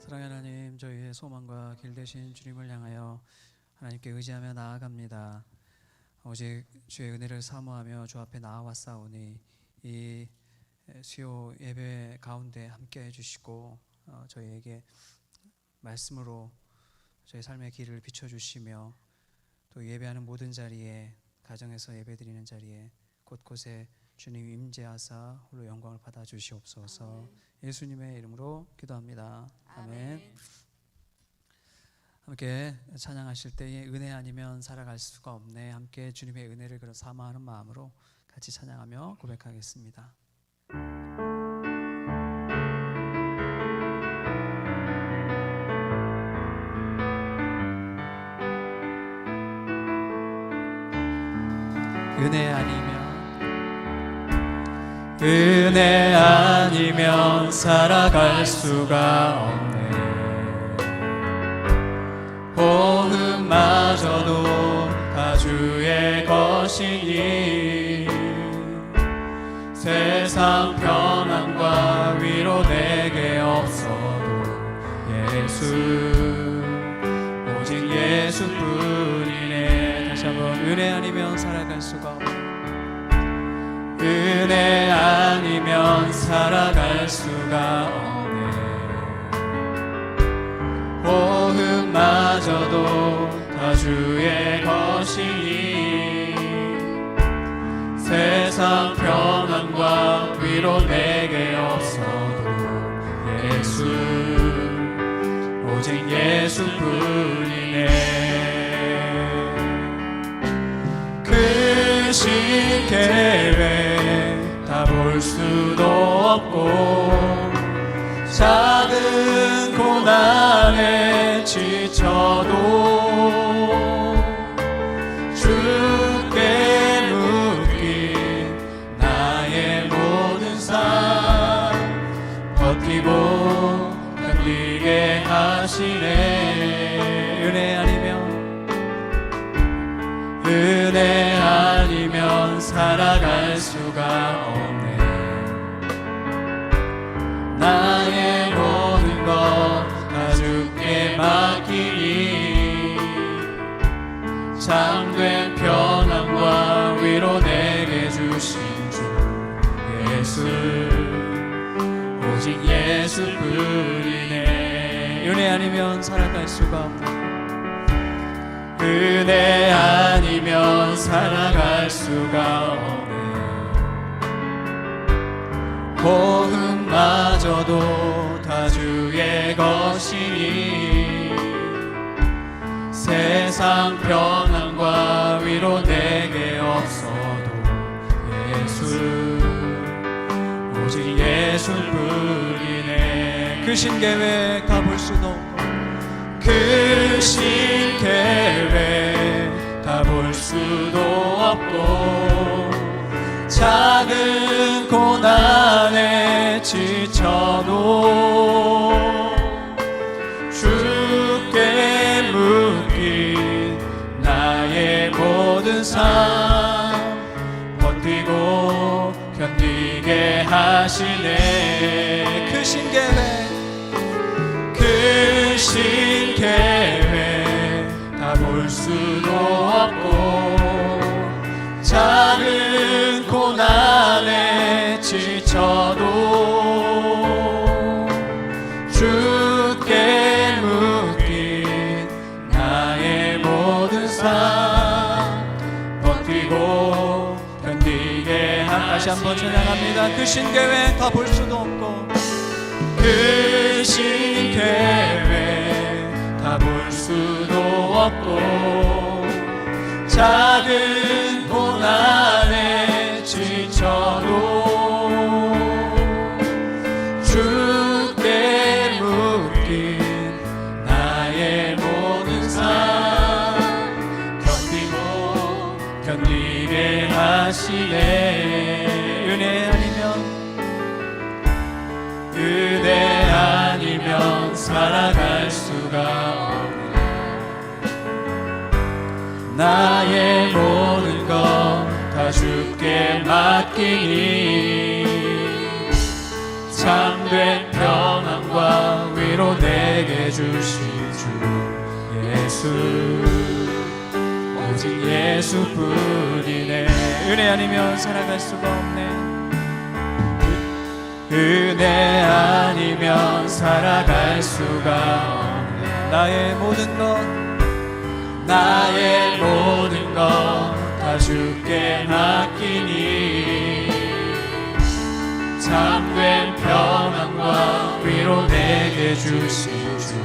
사랑하는 하나님, 저희의 소망과 길 되신 주님을 향하여 하나님께 의지하며 나아갑니다. 오직 주의 은혜를 사모하며 주 앞에 나아왔사오니 이 수요 예배 가운데 함께 해주시고 저희에게 말씀으로 저희 삶의 길을 비춰주시며 또 예배하는 모든 자리에, 가정에서 예배드리는 자리에 곳곳에 주님 임재하사 홀로 영광을 받아 주시옵소서. 예수님의 이름으로 기도합니다. 아멘. 함께 찬양하실 때에 은혜 아니면 살아갈 수가 없네. 함께 주님의 은혜를 그런 사모하는 마음으로 같이 찬양하며 고백하겠습니다. 은혜 아니면 살아갈 수가 없네. 호흡마저도 다 주의 것이니 세상 평안과 위로 내게 없어도 예수, 오직 예수뿐이네. 다시 한번 은혜 아니면 살아갈 수가 없네. 은혜 아니면 살아갈 수가 없네. 호흡마저도 다 주의 것이니 세상 평안과 위로 내게 없어도 예수, 오직 예수뿐이네. 크신 계획 다 볼 수도 없고 작은 고난에 지쳐도 주께 묶인 나의 모든 삶 버티고 견디게 하시네. 은혜 아니면 살아갈 수가 없네. 나의 모든 것 다 주께 맡기니 참된 평안과 위로 내게 주신 주 예수, 오직 예수뿐이네. 은혜 아니면 살아갈 수가 없네. 은혜 아니면 살아갈 수가 없네. 호흡마저도 다 주의 것이니 세상 평안과 위로 내게 없어도 예수, 오직 예수뿐이네. 크신 계획 다 볼 수도 없고 크신 계획 다 볼 수도 없고 작은 고난에 지쳐도 주께 묶인 나의 모든 삶 버티고 견디게 하시네. 크신 계획 다 볼 수도 없고 작은 고난에 지쳐도 주께 묶인 나의 모든 삶 버티고 견디게 다시 한번 찬양합니다. 크신 계획 다 볼 수도 없고 크신 계획 다 볼 수도 없고 작은 고난에 지쳐도 주께 묶인 나의 모든 삶 견디고 견디게 하시네. 은혜 아니면 살아갈 수가 없네. 나의 모든 것 다 주께 맡기니 참된 평안과 위 위로 내게 주신 주 예수, 오직 예수뿐이네. 은혜 아니면 살아갈 수가 없네. 은혜 아니면 살아갈 수가 없네. 나의 모든 것 다 주께 맡기니 참된 평안과 위로 내게 주신 주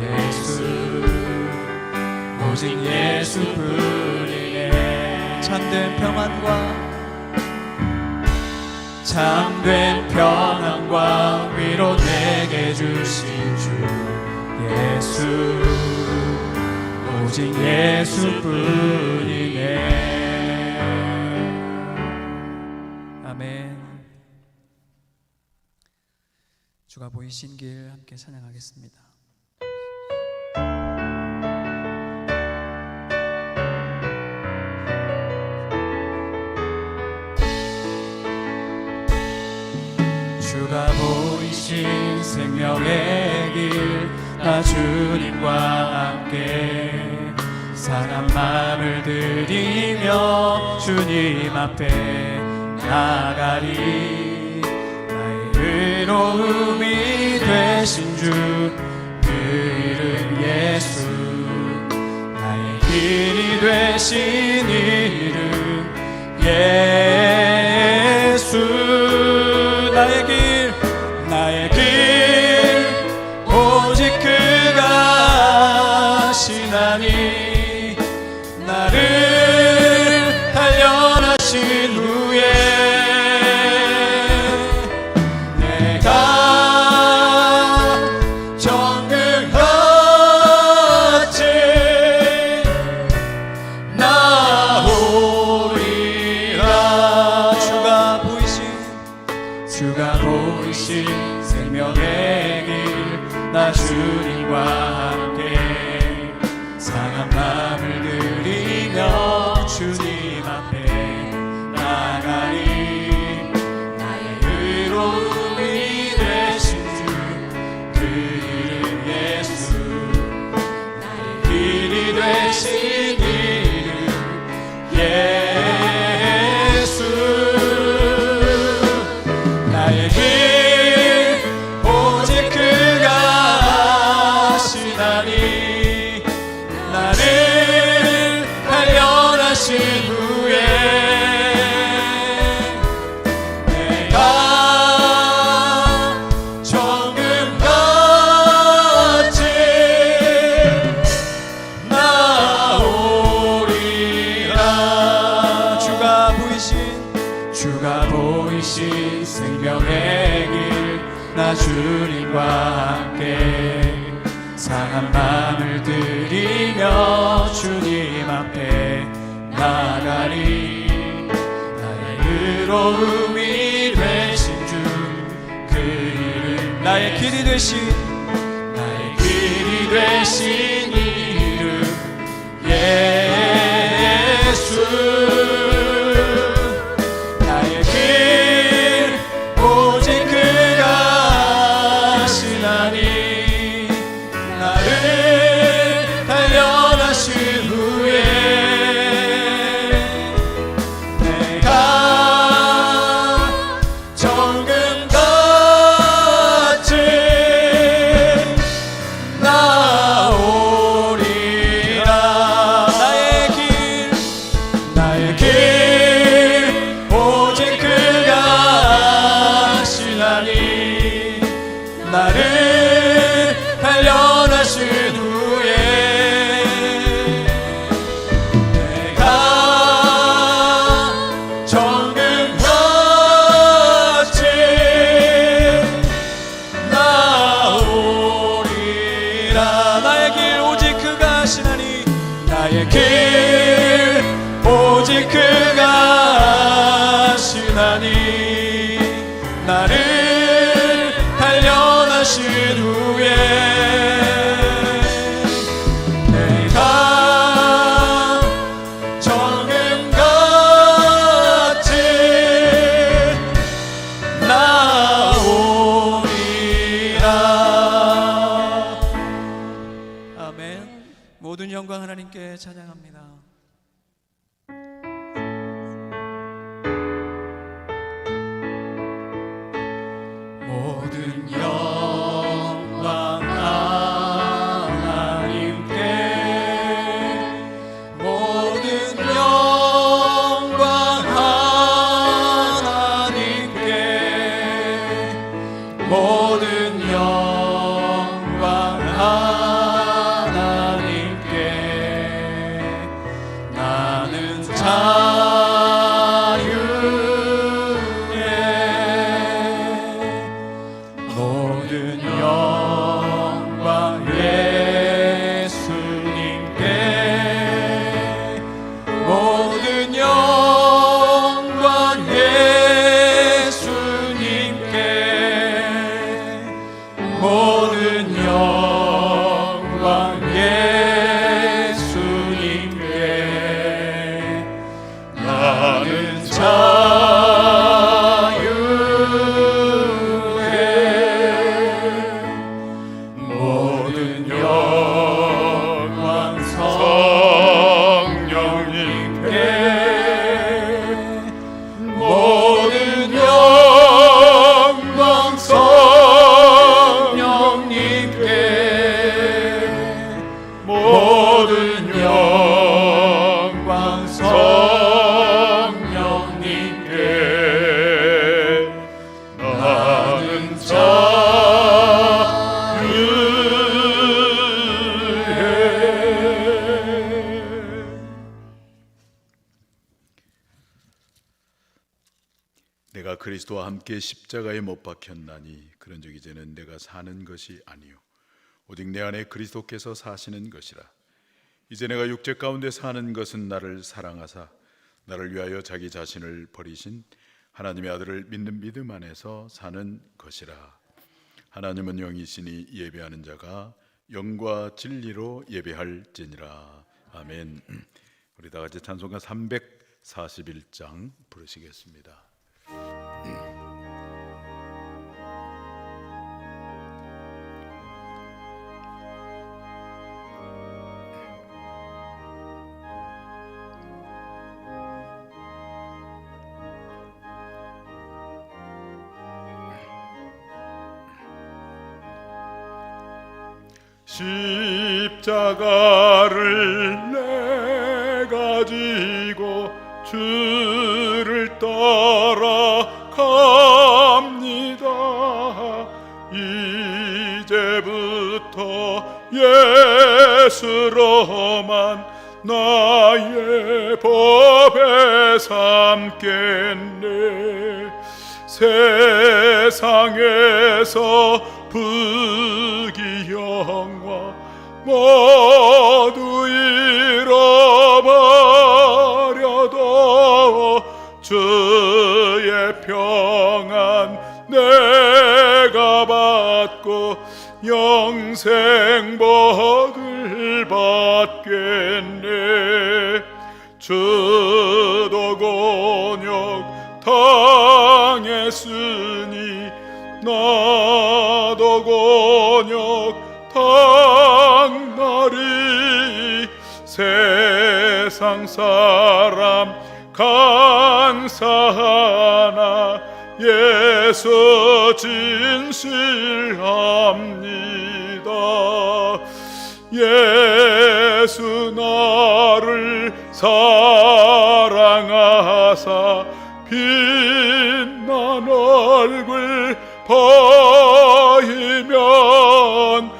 예수, 오직 예수뿐이네. 참된 평안과 위로 내게 주신 주 예수, 오직 예수뿐이네. 아멘. 주가 보이신 길 함께 찬양하겠습니다. 주가 보이신 생명의 길, 나 주님과 함께 상한 마음을 들이며 주님 앞에 나가리. 나의 의로움이 되신 주, 그 이름 예수, 나의 길이 되신 이름 예수. 나의 길 오직 그가 아시나니. 나를 단련하신 후에 내가 정금같이 나오리라. 주가 보이신 생명의 길, 나 주님과 함께 상한 마음을 들이며 주님 앞에 나가리. 나의 의로움이 되신 주, 그 이름 예수, 나의 길이 되신 이름 예수. 나의 길 오직 그가 아시나니. 나를 단련하신 후에 내가 정금같이 나오리라. 주가 보이신 생명의 길, 나 주님과 함께 상한 마음을 들이며 주님 앞에 나가리. 나의 의로움이 되신 주, 그 이름 나의 길이 되신 이름 예수. 나의 길 오직 그가 아시나니. 나를 단련하신 후에 내가 정금같이 나오리라. 나의 길 오직 그가 아시나니. 나를 단련하신 후에 내가 정금같이 나오리라. 나의 길 오직 그가 아시나니. 나의 길 오직 그가 함께 찬양합니다. 모든 영광 하나님께, 모든 영광 하나님께, 모든 영광 하나님께. 나는 자유해. 모든 영광 예수님께, 모든 영광 예수님께, 모든 영광 예수님께. 나는 자유해. 모든 영광 성령님께, 모든 영광 성령님께, 모든 영광 성령님께. 나는 자유해. 내가 그리스도와 함께 십자가에 못 박혔나니 그런즉 이제는 내가 사는 것이 아니요 오직 내 안에 그리스도께서 사시는 것이라. 이제 내가 육체 가운데 사는 것은 나를 사랑하사 나를 위하여 자기 자신을 버리신 하나님의 아들을 믿는 믿음 안에서 사는 것이라. 하나님은 영이시니 예배하는 자가 영과 진리로 예배할지니라. 아멘. 우리 다 같이 찬송가 341장 부르시겠습니다. 십자가를 내가 지고 주를 따라갑니다. 이제부터 예수로만 나의 법에 삼겠네. 세상에서 부귀영화 모두 잃어버려도 주의 평안 내가 받고 영생 복을 받겠네. 주도 곤욕 당했으니 나도 곤욕 당나리. 세상 사람 간사하나 예수 진실합니다. 예수 나를 사랑하사 빛난 얼굴 보이면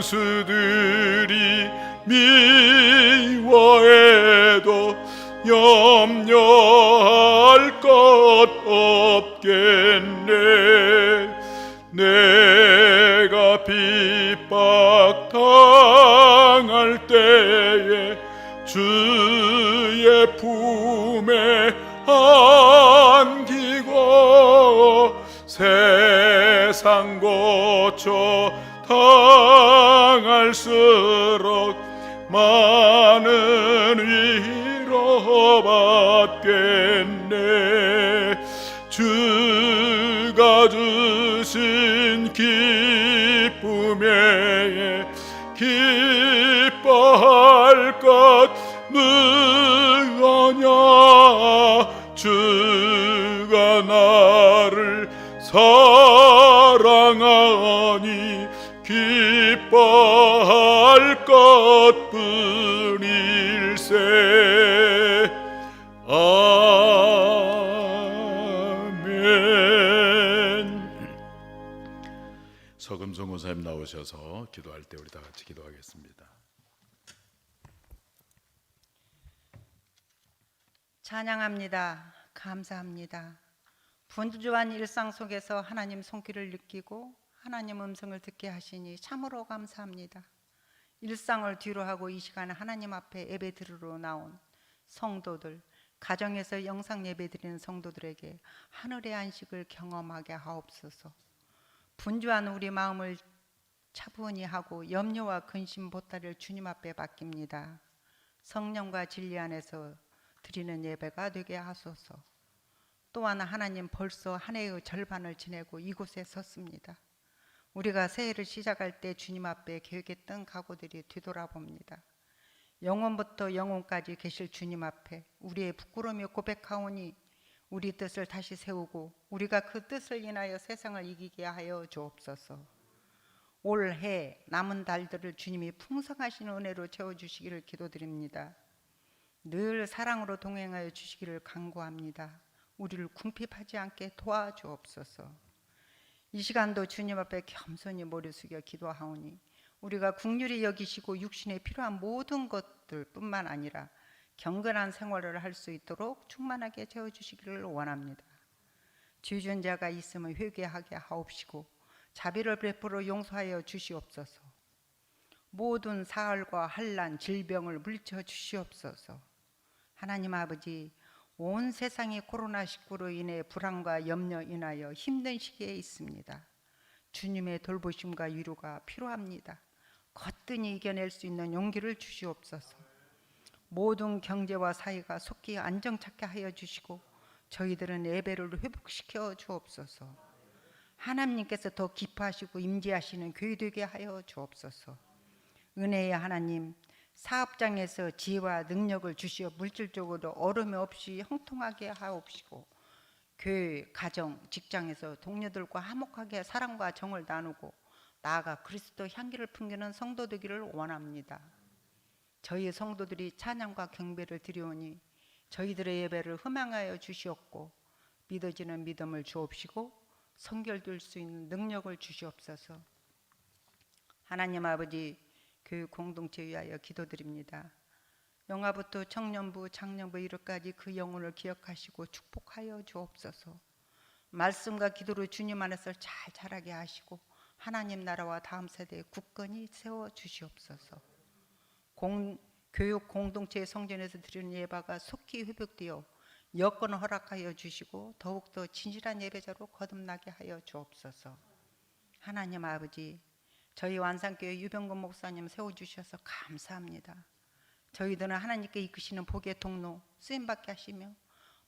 원수들이 미워해도 염려할 것 없겠네. 내가 핍박 당할 때에 주의 품에 안기고 세상 고초 당할수록 많은 위로 받겠네. 주가 주신 기쁨에 기뻐할 아멘. 서금송 권사님 나오셔서 기도할 때 우리 다 같이 기도하겠습니다. 찬양합니다. 감사합니다. 분주한 일상 속에서 하나님 손길을 느끼고 하나님 음성을 듣게 하시니 참으로 감사합니다. 일상을 뒤로 하고 이 시간에 하나님 앞에 예배 드리러 나온 성도들, 가정에서 영상 예배 드리는 성도들에게 하늘의 안식을 경험하게 하옵소서. 분주한 우리 마음을 차분히 하고 염려와 근심 보따리를 주님 앞에 맡깁니다. 성령과 진리 안에서 드리는 예배가 되게 하소서. 또한 하나님, 벌써 한 해의 절반을 지내고 이곳에 섰습니다. 우리가 새해를 시작할 때 주님 앞에 계획했던 각오들이 뒤돌아봅니다. 영원부터 영원까지 계실 주님 앞에 우리의 부끄러움이 고백하오니 우리 뜻을 다시 세우고 우리가 그 뜻을 인하여 세상을 이기게 하여 주옵소서. 올해 남은 달들을 주님이 풍성하신 은혜로 채워주시기를 기도드립니다. 늘 사랑으로 동행하여 주시기를 간구합니다. 우리를 궁핍하지 않게 도와주옵소서. 이 시간도 주님 앞에 겸손히 머리 숙여 기도하오니 우리가 긍휼히 여기시고 육신에 필요한 모든 것들 뿐만 아니라 경건한 생활을 할 수 있도록 충만하게 채워주시기를 원합니다. 죄진 자가 있으면 회개하게 하옵시고 자비를 베풀어 용서하여 주시옵소서. 모든 사흘과 환난, 질병을 물리쳐 주시옵소서. 하나님 아버지, 온 세상이 코로나19로 인해 불안과 염려 인하여 힘든 시기에 있습니다. 주님의 돌보심과 위로가 필요합니다. 거뜬히 이겨낼 수 있는 용기를 주시옵소서. 모든 경제와 사회가 속히 안정 찾게 하여 주시고 저희들은 예배를 회복시켜 주옵소서. 하나님께서 더 기뻐하시고 임재하시는 교회 되게 하여 주옵소서. 은혜의 하나님, 사업장에서 지혜와 능력을 주시어 물질적으로 어려움 없이 형통하게 하옵시고 교회, 가정, 직장에서 동료들과 화목하게 사랑과 정을 나누고 나아가 그리스도 향기를 풍기는 성도 되기를 원합니다. 저희 성도들이 찬양과 경배를 드리오니 저희들의 예배를 흠양하여 주시옵고 믿어지는 믿음을 주옵시고 성결될 수 있는 능력을 주시옵소서. 하나님 아버지, 교육 공동체 위하여 기도드립니다. 영아부터 청년부, 장년부 이르까지 그 영혼을 기억하시고 축복하여 주옵소서. 말씀과 기도로 주님 안에서 잘 자라게 하시고 하나님 나라와 다음 세대에 굳건히 세워 주시옵소서. 교육 공동체의 성전에서 드리는 예배가 속히 회복되어 여건을 허락하여 주시고 더욱더 진실한 예배자로 거듭나게 하여 주옵소서. 하나님 아버지, 저희 완산교회 유병근 목사님 세워주셔서 감사합니다. 저희들은 하나님께 이끄시는 복의 통로 쓰임받게 하시며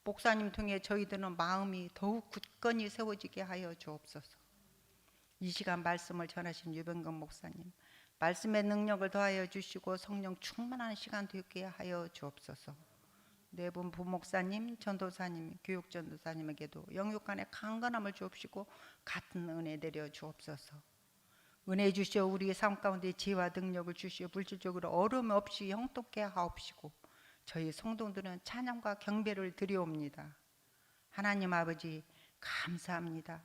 목사님 통해 저희들은 마음이 더욱 굳건히 세워지게 하여 주옵소서. 이 시간 말씀을 전하신 유병근 목사님, 말씀의 능력을 더하여 주시고 성령 충만한 시간 되게 하여 주옵소서. 네 분 부목사님, 전도사님, 교육전도사님에게도 영육간의 강건함을 주옵시고 같은 은혜 내려 주옵소서. 은혜 주시어 우리의 삶 가운데 지혜와 능력을 주시어 물질적으로 어려움 없이 형통케 하옵시고 저희 성도들은 찬양과 경배를 드리옵니다. 하나님 아버지, 감사합니다.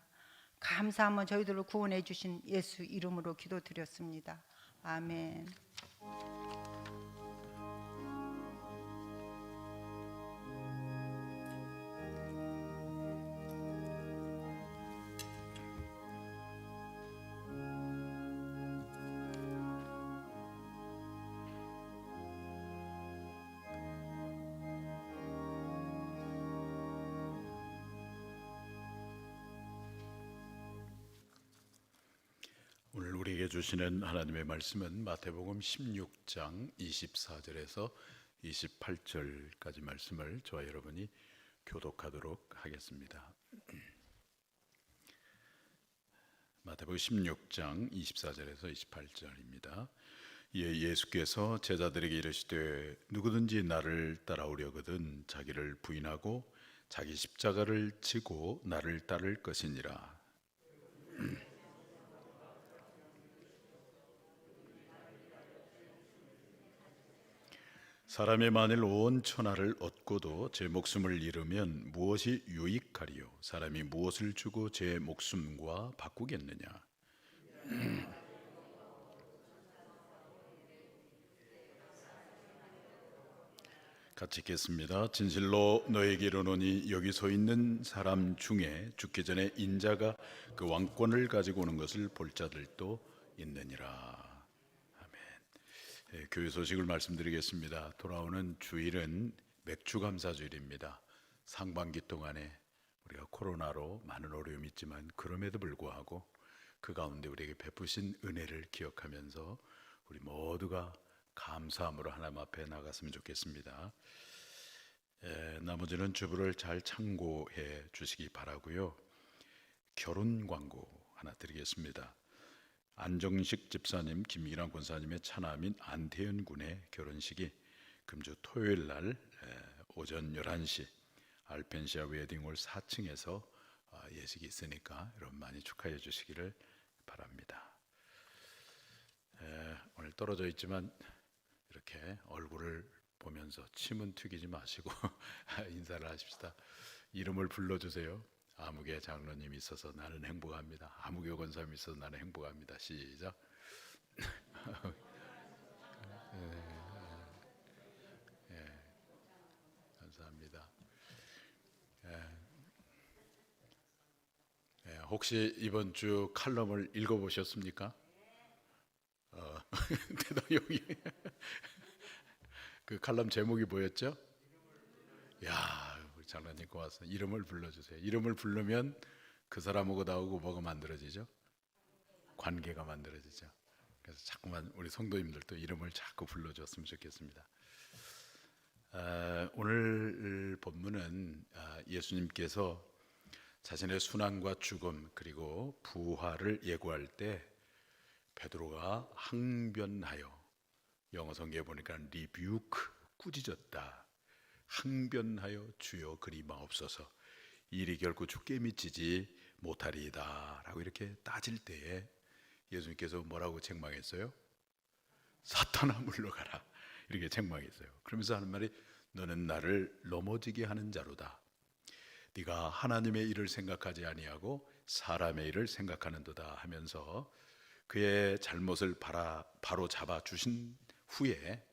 감사하며 저희들을 구원해 주신 예수 이름으로 기도드렸습니다. 아멘. 오늘 우리에게 주시는 하나님의 말씀은 마태복음 16장 24절에서 28절까지 말씀을 저와 여러분이 교독하도록 하겠습니다. 마태복음 16장 24절에서 28절입니다. 이에 예수께서 제자들에게 이르시되 누구든지 나를 따라오려거든 자기를 부인하고 자기 십자가를 지고 나를 따를 것이니라. 사람이 만일 온 천하를 얻고도 제 목숨을 잃으면 무엇이 유익하리요? 사람이 무엇을 주고 제 목숨과 바꾸겠느냐? 같이 읽겠습니다. 진실로 너에게 이르노니 여기 서 있는 사람 중에 죽기 전에 인자가 그 왕권을 가지고 오는 것을 볼 자들도 있느니라. 아멘. 교회 소식을 말씀드리겠습니다. 돌아오는 주일은 맥주감사주일입니다. 상반기 동안에 우리가 코로나로 많은 어려움이 있지만 그럼에도 불구하고 그 가운데 우리에게 베푸신 은혜를 기억하면서 우리 모두가 감사함으로 하나님 앞에 나갔으면 좋겠습니다. 나머지는 주부를 잘 참고해 주시기 바라고요. 결혼 광고 하나 드리겠습니다. 안정식 집사님, 김미란 권사님의 차남인 안태현 군의 결혼식이 금주 토요일 날 오전 11시 알펜시아 웨딩홀 4층에서 예식이 있으니까 여러분 많이 축하해 주시기를 바랍니다. 오늘 떨어져 있지만 이렇게 얼굴을 보면서 침은 튀기지 마시고 인사를 하십시다. 이름을 불러주세요. 아무개 장로님이 있어서 나는 행복합니다. 아무개 권사님이 있어서 나는 행복합니다. 시작. 감사합니다. 혹시 이번 주 칼럼을 읽어보셨습니까? 대단히 그 칼럼 제목이 뭐였죠? 야, 우리 장로님 고맙습니다. 이름을 불러주세요. 이름을 부르면 그 사람하고 나하고 뭐가 만들어지죠? 관계가 만들어지죠. 그래서 자꾸만 우리 성도님들도 이름을 자꾸 불러줬으면 좋겠습니다. 오늘 본문은 예수님께서 자신의 순환과 죽음 그리고 부활을 예고할 때 베드로가 항변하여, 영어 성경에 보니까 rebuke, 꾸짖었다. 항변하여 주여 그리 마옵소서, 일이 결코 주께 미치지 못하리이다 라고 이렇게 따질 때에 예수님께서 뭐라고 책망했어요? 사탄아 물러가라, 이렇게 책망했어요. 그러면서 하는 말이 너는 나를 넘어지게 하는 자로다. 네가 하나님의 일을 생각하지 아니하고 사람의 일을 생각하는도다 하면서 그의 잘못을 바로 잡아 주신 후에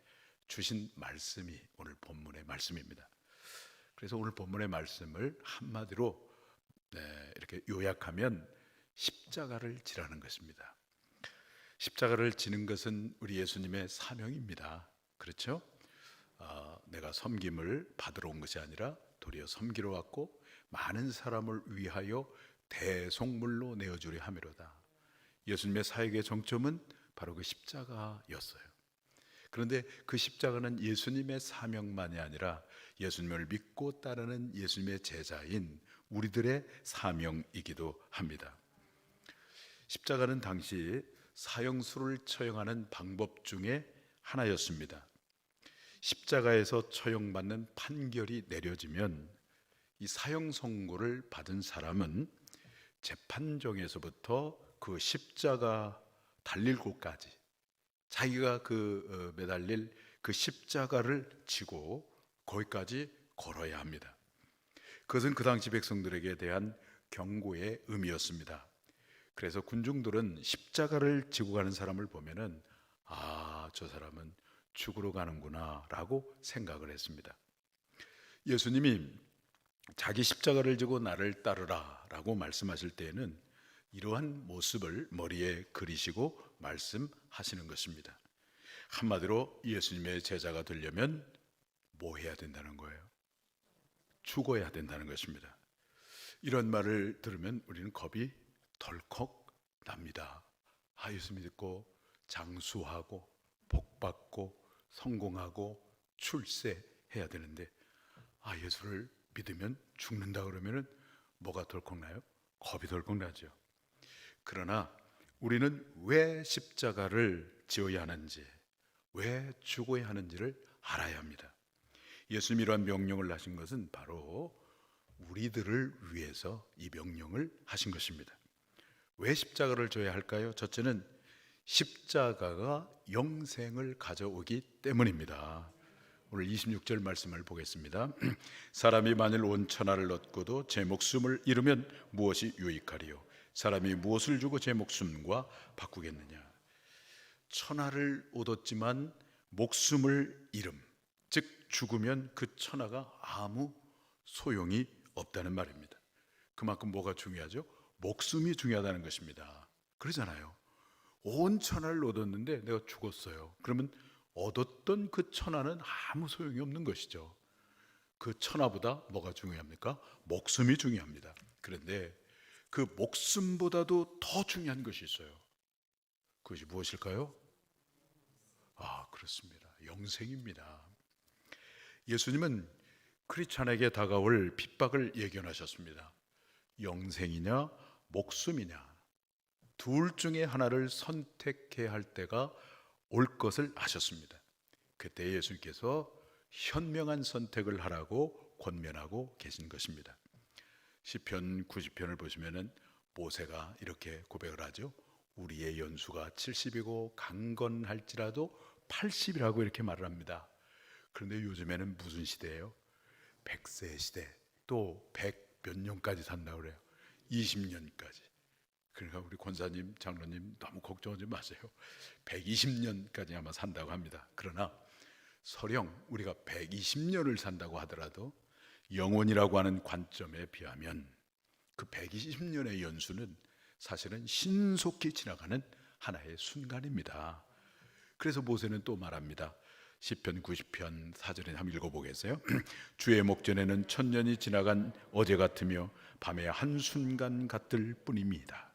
주신 말씀이 오늘 본문의 말씀입니다. 그래서 오늘 본문의 말씀을 한마디로 이렇게 요약하면 십자가를 지라는 것입니다. 십자가를 지는 것은 우리 예수님의 사명입니다. 그렇죠? 내가 섬김을 받으러 온 것이 아니라 도리어 섬기러 왔고 많은 사람을 위하여 대속물로 내어주려 함이로다. 예수님의 사역의 정점은 바로 그 십자가였어요. 그런데 그 십자가는 예수님의 사명만이 아니라 예수님을 믿고 따르는 예수님의 제자인 우리들의 사명이기도 합니다. 십자가는 당시 사형수를 처형하는 방법 중에 하나였습니다. 십자가에서 처형받는 판결이 내려지면 이 사형 선고를 받은 사람은 재판정에서부터 그 십자가 달릴 곳까지 자기가 매달릴 그 십자가를 지고 거기까지 걸어야 합니다. 그것은 그 당시 백성들에게 대한 경고의 의미였습니다. 그래서 군중들은 십자가를 지고 가는 사람을 보면은 저 사람은 죽으러 가는구나 라고 생각을 했습니다. 예수님이 자기 십자가를 지고 나를 따르라 라고 말씀하실 때에는 이러한 모습을 머리에 그리시고 말씀하시는 것입니다. 한마디로 예수님의 제자가 되려면 뭐 해야 된다는 거예요? 죽어야 된다는 것입니다. 이런 말을 들으면 우리는 겁이 덜컥 납니다. 예수 믿고 장수하고 복받고 성공하고 출세해야 되는데 예수를 믿으면 죽는다 그러면은 뭐가 덜컥 나요? 겁이 덜컥 나죠. 그러나 우리는 왜 십자가를 지어야 하는지, 왜 죽어야 하는지를 알아야 합니다. 예수님이 이러한 명령을 하신 것은 바로 우리들을 위해서 이 명령을 하신 것입니다. 왜 십자가를 져야 할까요? 첫째는 십자가가 영생을 가져오기 때문입니다. 오늘 26절 말씀을 보겠습니다. 사람이 만일 온 천하를 얻고도 제 목숨을 잃으면 무엇이 유익하리요? 사람이 무엇을 주고 제 목숨과 바꾸겠느냐? 천하를 얻었지만 목숨을 잃음, 즉 죽으면 그 천하가 아무 소용이 없다는 말입니다. 그만큼 뭐가 중요하죠? 목숨이 중요하다는 것입니다. 그러잖아요. 온 천하를 얻었는데 내가 죽었어요. 그러면 얻었던 그 천하는 아무 소용이 없는 것이죠. 그 천하보다 뭐가 중요합니까? 목숨이 중요합니다. 그런데 그 목숨보다도 더 중요한 것이 있어요. 그것이 무엇일까요? 그렇습니다. 영생입니다. 예수님은 크리스찬에게 다가올 핍박을 예견하셨습니다. 영생이냐 목숨이냐 둘 중에 하나를 선택해야 할 때가 올 것을 아셨습니다. 그때 예수님께서 현명한 선택을 하라고 권면하고 계신 것입니다. 시편 90편을 보시면은 모세가 이렇게 고백을 하죠. 우리의 연수가 70이고 강건할지라도 80이라고 이렇게 말을 합니다. 그런데 요즘에는 무슨 시대예요? 100세 시대, 또 100 몇 년까지 산다고 그래요. 20년까지. 그러니까 우리 권사님, 장로님 너무 걱정하지 마세요. 120년까지 아마 산다고 합니다. 그러나 설령 우리가 120년을 산다고 하더라도 영혼이라고 하는 관점에 비하면 그 120년의 연수는 사실은 신속히 지나가는 하나의 순간입니다. 그래서 모세는 또 말합니다. 시편 90편 4절에 한번 읽어보겠어요? 주의 목전에는 천년이 지나간 어제 같으며 밤의 한순간 같을 뿐입니다.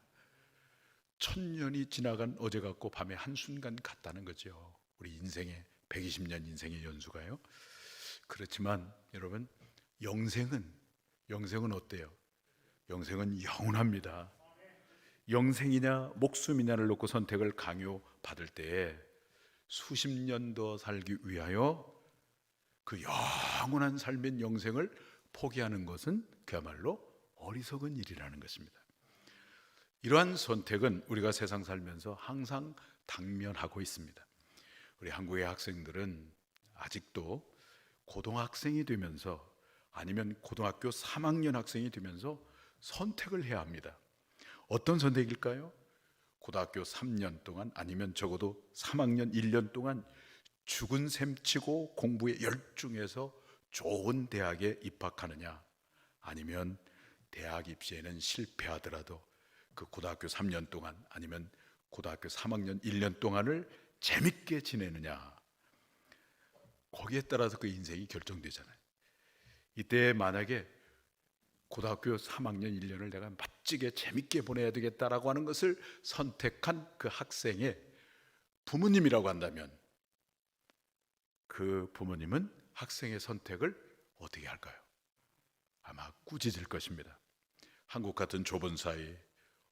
천년이 지나간 어제 같고 밤의 한순간 같다는 거죠. 우리 인생의 120년 인생의 연수가요. 그렇지만 여러분 영생은 어때요? 영생은 영원합니다. 영생이냐 목숨이냐를 놓고 선택을 강요받을 때에 수십 년 더 살기 위하여 그 영원한 삶인 영생을 포기하는 것은 그야말로 어리석은 일이라는 것입니다. 이러한 선택은 우리가 세상 살면서 항상 당면하고 있습니다. 우리 한국의 학생들은 아직도 고등학생이 되면서 아니면 고등학교 3학년 학생이 되면서 선택을 해야 합니다. 어떤 선택일까요? 고등학교 3년 동안 아니면 적어도 3학년 1년 동안 죽은 셈치고 공부에 열중해서 좋은 대학에 입학하느냐, 아니면 대학 입시에는 실패하더라도 그 고등학교 3년 동안 아니면 고등학교 3학년 1년 동안을 재밌게 지내느냐, 거기에 따라서 그 인생이 결정되잖아요. 이때 만약에 고등학교 3학년 1년을 내가 멋지게 재밌게 보내야 되겠다라고 하는 것을 선택한 그 학생의 부모님이라고 한다면 그 부모님은 학생의 선택을 어떻게 할까요? 아마 꾸짖을 것입니다. 한국 같은 좁은 사이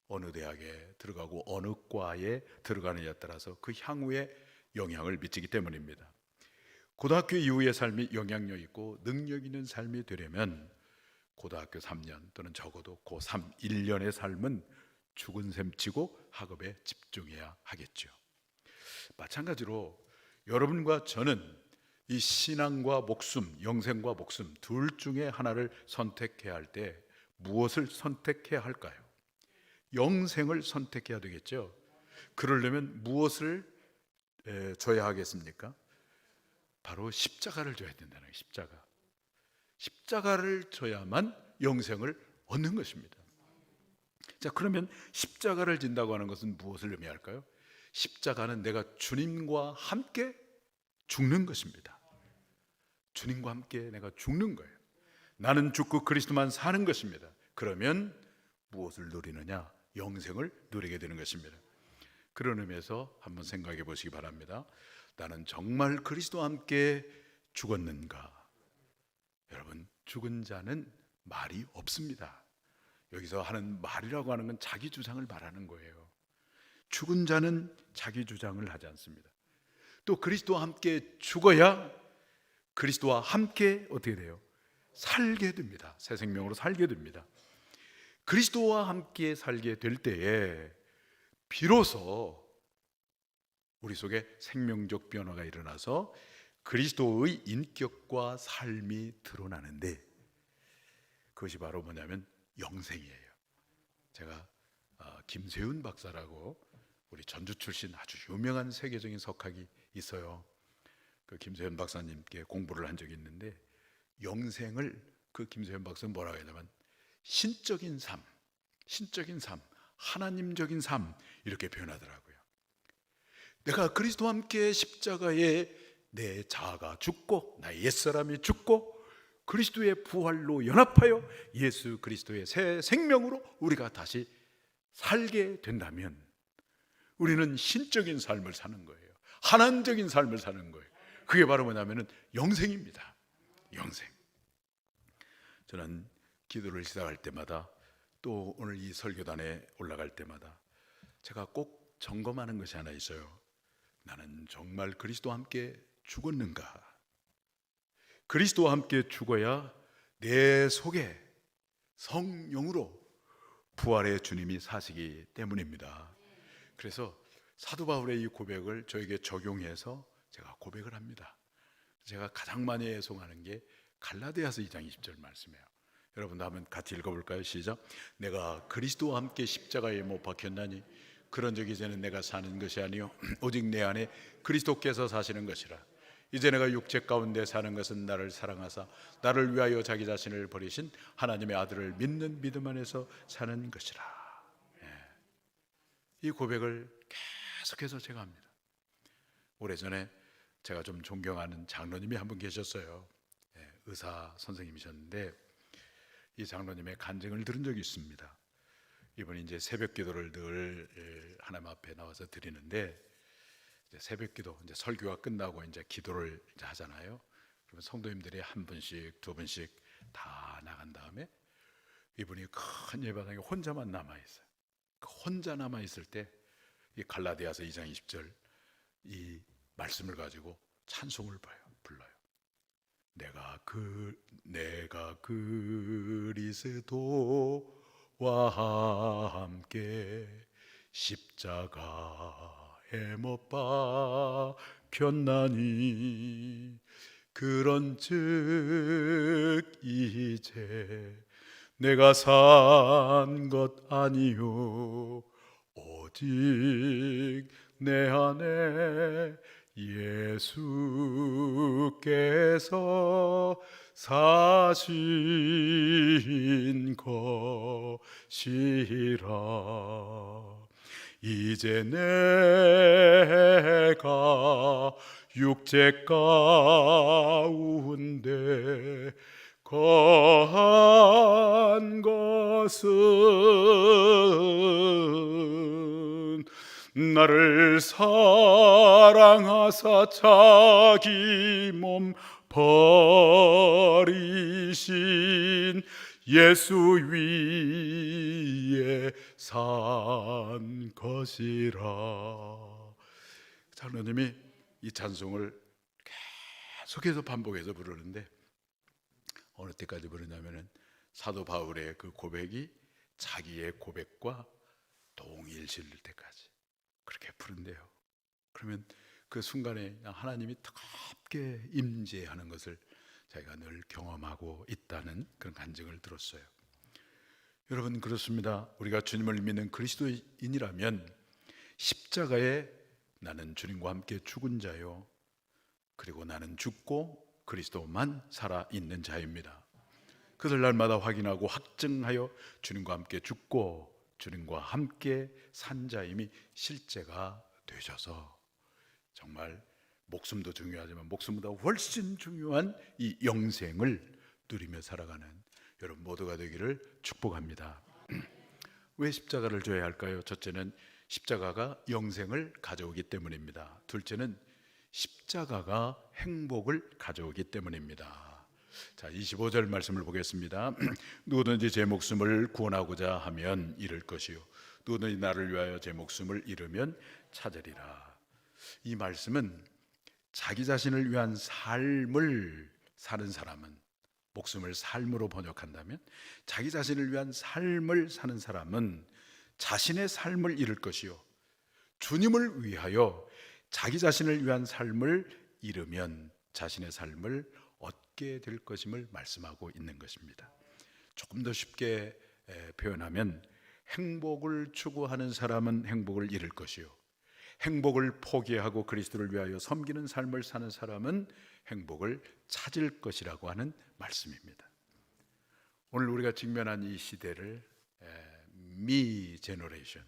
어느 대학에 들어가고 어느 과에 들어가느냐에 따라서 그 향후에 영향을 미치기 때문입니다. 고등학교 이후의 삶이 영향력 있고 능력 있는 삶이 되려면 고등학교 3년 또는 적어도 고3 1년의 삶은 죽은 셈치고 학업에 집중해야 하겠죠. 마찬가지로 여러분과 저는 이 신앙과 목숨, 영생과 목숨 둘 중에 하나를 선택해야 할 때 무엇을 선택해야 할까요? 영생을 선택해야 되겠죠. 그러려면 무엇을 줘야 하겠습니까? 바로 십자가를 줘야 된다는 거예요. 십자가를 줘야만 영생을 얻는 것입니다. 자, 그러면 십자가를 진다고 하는 것은 무엇을 의미할까요? 십자가는 내가 주님과 함께 죽는 것입니다. 주님과 함께 내가 죽는 거예요. 나는 죽고 그리스도만 사는 것입니다. 그러면 무엇을 누리느냐? 영생을 누리게 되는 것입니다. 그런 의미에서 한번 생각해 보시기 바랍니다. 나는 정말 그리스도와 함께 죽었는가? 여러분, 죽은 자는 말이 없습니다. 여기서 하는 말이라고 하는 건 자기 주장을 말하는 거예요. 죽은 자는 자기 주장을 하지 않습니다. 또 그리스도와 함께 죽어야 그리스도와 함께 어떻게 돼요? 살게 됩니다. 새 생명으로 살게 됩니다. 그리스도와 함께 살게 될 때에 비로소 우리 속에 생명적 변화가 일어나서 그리스도의 인격과 삶이 드러나는데 그것이 바로 뭐냐면 영생이에요. 제가 김세윤 박사라고 우리 전주 출신 아주 유명한 세계적인 석학이 있어요. 그 김세윤 박사님께 공부를 한 적이 있는데 영생을 그 김세윤 박사는 뭐라고 하냐면 신적인 삶, 하나님적인 삶 이렇게 표현하더라고요. 내가 그리스도와 함께 십자가에 내 자아가 죽고 나의 옛사람이 죽고 그리스도의 부활로 연합하여 예수 그리스도의 새 생명으로 우리가 다시 살게 된다면 우리는 신적인 삶을 사는 거예요. 하나님적인 삶을 사는 거예요. 그게 바로 뭐냐면 영생입니다. 영생. 저는 기도를 시작할 때마다 또 오늘 이 설교단에 올라갈 때마다 제가 꼭 점검하는 것이 하나 있어요. 나는 정말 그리스도와 함께 죽었는가? 그리스도와 함께 죽어야 내 속에 성령으로 부활의 주님이 사시기 때문입니다. 그래서 사도 바울의 이 고백을 저에게 적용해서 제가 고백을 합니다. 제가 가장 많이 애송하는 게 갈라디아서 2장 20절 말씀이에요. 여러분도 한번 같이 읽어볼까요? 시작. 내가 그리스도와 함께 십자가에 못 박혔나니 그런즉 이제는 내가 사는 것이 아니요 오직 내 안에 그리스도께서 사시는 것이라. 이제 내가 육체 가운데 사는 것은 나를 사랑하사 나를 위하여 자기 자신을 버리신 하나님의 아들을 믿는 믿음 안에서 사는 것이라. 이 고백을 계속해서 제가 합니다. 오래전에 제가 좀 존경하는 장로님이 한 분 계셨어요. 의사 선생님이셨는데 이 장로님의 간증을 들은 적이 있습니다. 이분이 이제 새벽 기도를 늘 하나님 앞에 나와서 드리는데 이제 새벽 기도, 이제 설교가 끝나고 이제 기도를 이제 하잖아요. 그러면 성도님들이 한 분씩 두 분씩 다 나간 다음에 이분이 큰 예배당에 혼자만 남아 있어요. 그 혼자 남아 있을 때 이 갈라디아서 2장 20절 이 말씀을 가지고 찬송을 불러요. 내가 그리스도와 함께 십자가에 못 박혔나니 그런즉 이제 내가 산 것 아니요 오직 내 안에 예수께서 사신 것이라. 이제 내가 육체 가운데 거한 것은 나를 사랑하사 자기 몸 버리신 예수 위에 산 것이라. 장로님이 이 찬송을 계속해서 반복해서 부르는데 어느 때까지 부르냐면은 사도 바울의 그 고백이 자기의 고백과 동일실 때까지 그렇게 부른대요. 그러면 그 순간에 하나님이 뜨겁게 임재하는 것을 제가 늘 경험하고 있다는 그런 간증을 들었어요. 여러분 그렇습니다. 우리가 주님을 믿는 그리스도인이라면 십자가에 나는 주님과 함께 죽은 자요 그리고 나는 죽고 그리스도만 살아있는 자입니다. 그것을 날마다 확인하고 확증하여 주님과 함께 죽고 주님과 함께 산 자임이 실제가 되셔서 정말 목숨도 중요하지만 목숨보다 훨씬 중요한 이 영생을 누리며 살아가는 여러분 모두가 되기를 축복합니다. 왜 십자가를 져야 할까요? 첫째는 십자가가 영생을 가져오기 때문입니다. 둘째는 십자가가 행복을 가져오기 때문입니다. 자, 25절 말씀을 보겠습니다. 누구든지 제 목숨을 구원하고자 하면 잃을 것이요 누구든지 나를 위하여 제 목숨을 잃으면 찾으리라. 이 말씀은 자기 자신을 위한 삶을 사는 사람은, 목숨을 삶으로 번역한다면 자기 자신을 위한 삶을 사는 사람은 자신의 삶을 잃을 것이요 주님을 위하여 자기 자신을 위한 삶을 잃으면 자신의 삶을 얻게 될 것임을 말씀하고 있는 것입니다. 조금 더 쉽게 표현하면 행복을 추구하는 사람은 행복을 잃을 것이요, 행복을 포기하고 그리스도를 위하여 섬기는 삶을 사는 사람은 행복을 찾을 것이라고 하는 말씀입니다. 오늘 우리가 직면한 이 시대를 미 제너레이션,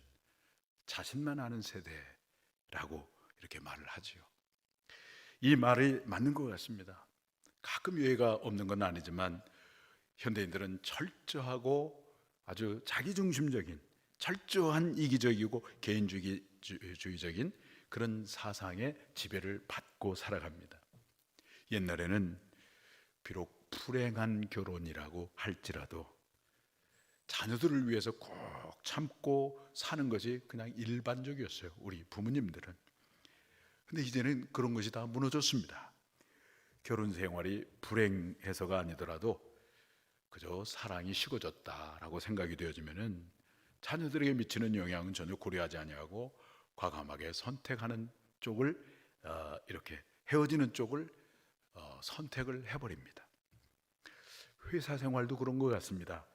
자신만 아는 세대라고 이렇게 말을 하지요. 이 말이 맞는 것 같습니다. 가끔 유해가 없는 건 아니지만 현대인들은 철저하고 아주 자기중심적인, 철저한 이기적이고 개인주의적인 그런 사상의 지배를 받고 살아갑니다. 옛날에는 비록 불행한 결혼이라고 할지라도 자녀들을 위해서 꼭 참고 사는 것이 그냥 일반적이었어요, 우리 부모님들은. 근데 이제는 그런 것이 다 무너졌습니다. 결혼 생활이 불행해서가 아니더라도 그저 사랑이 식어졌다라고 생각이 되어지면은 자녀들에게 미치는 영향은 전혀 고려하지 아니하고 과감하게 선택하는 쪽을 이렇게 헤어지는 쪽을 선택을 해버립니다. 회사 생활도 그런 것 같습니다.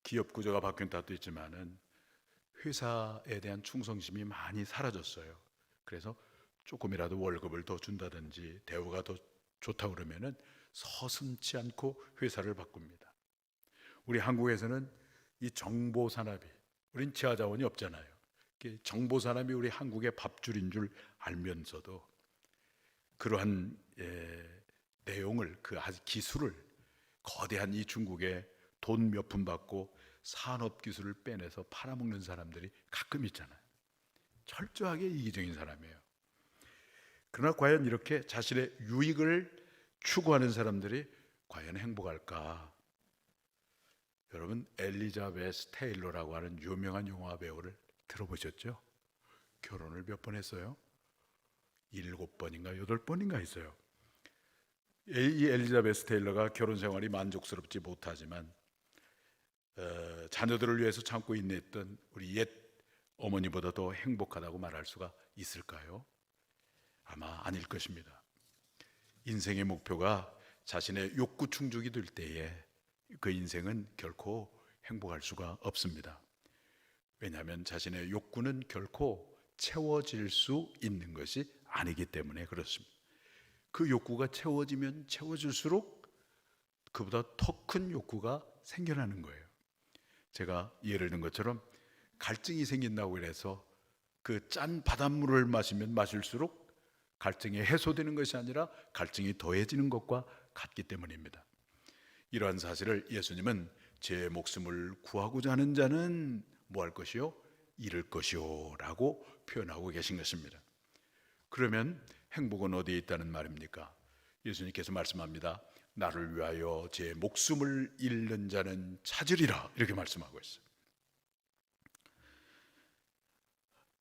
기업 구조가 바뀐 탓도 있지만은 회사에 대한 충성심이 많이 사라졌어요. 그래서 조금이라도 월급을 더 준다든지 대우가 더 좋다 그러면은 서슴지 않고 회사를 바꿉니다. 우리 한국에서는 이 정보 산업이, 우린 지하 자원이 없잖아요. 정보 산업이 우리 한국의 밥줄인 줄 알면서도 그러한 내용을, 그 기술을 거대한 이 중국에 돈 몇 푼 받고 산업 기술을 빼내서 팔아먹는 사람들이 가끔 있잖아요. 철저하게 이기적인 사람이에요. 그러나 과연 이렇게 자신의 유익을 추구하는 사람들이 과연 행복할까? 여러분, 엘리자베스 테일러라고 하는 유명한 영화 배우를 들어보셨죠? 결혼을 몇 번 했어요? 7번인가 8번인가 했어요. 이 엘리자베스 테일러가 결혼 생활이 만족스럽지 못하지만 자녀들을 위해서 참고 인내했던 우리 옛 어머니보다 더 행복하다고 말할 수가 있을까요? 아마 아닐 것입니다. 인생의 목표가 자신의 욕구 충족이 될 때에 그 인생은 결코 행복할 수가 없습니다. 왜냐하면 자신의 욕구는 결코 채워질 수 있는 것이 아니기 때문에 그렇습니다. 그 욕구가 채워지면 채워질수록 그보다 더 큰 욕구가 생겨나는 거예요. 제가 예를 든 것처럼 갈증이 생긴다고 해서 그 짠 바닷물을 마시면 마실수록 갈증이 해소되는 것이 아니라 갈증이 더해지는 것과 같기 때문입니다. 이러한 사실을 예수님은 제 목숨을 구하고자 하는 자는 뭐 할 것이요? 잃을 것이요 라고 표현하고 계신 것입니다. 그러면 행복은 어디에 있다는 말입니까? 예수님께서 말씀합니다. 나를 위하여 제 목숨을 잃는 자는 찾으리라, 이렇게 말씀하고 있어요.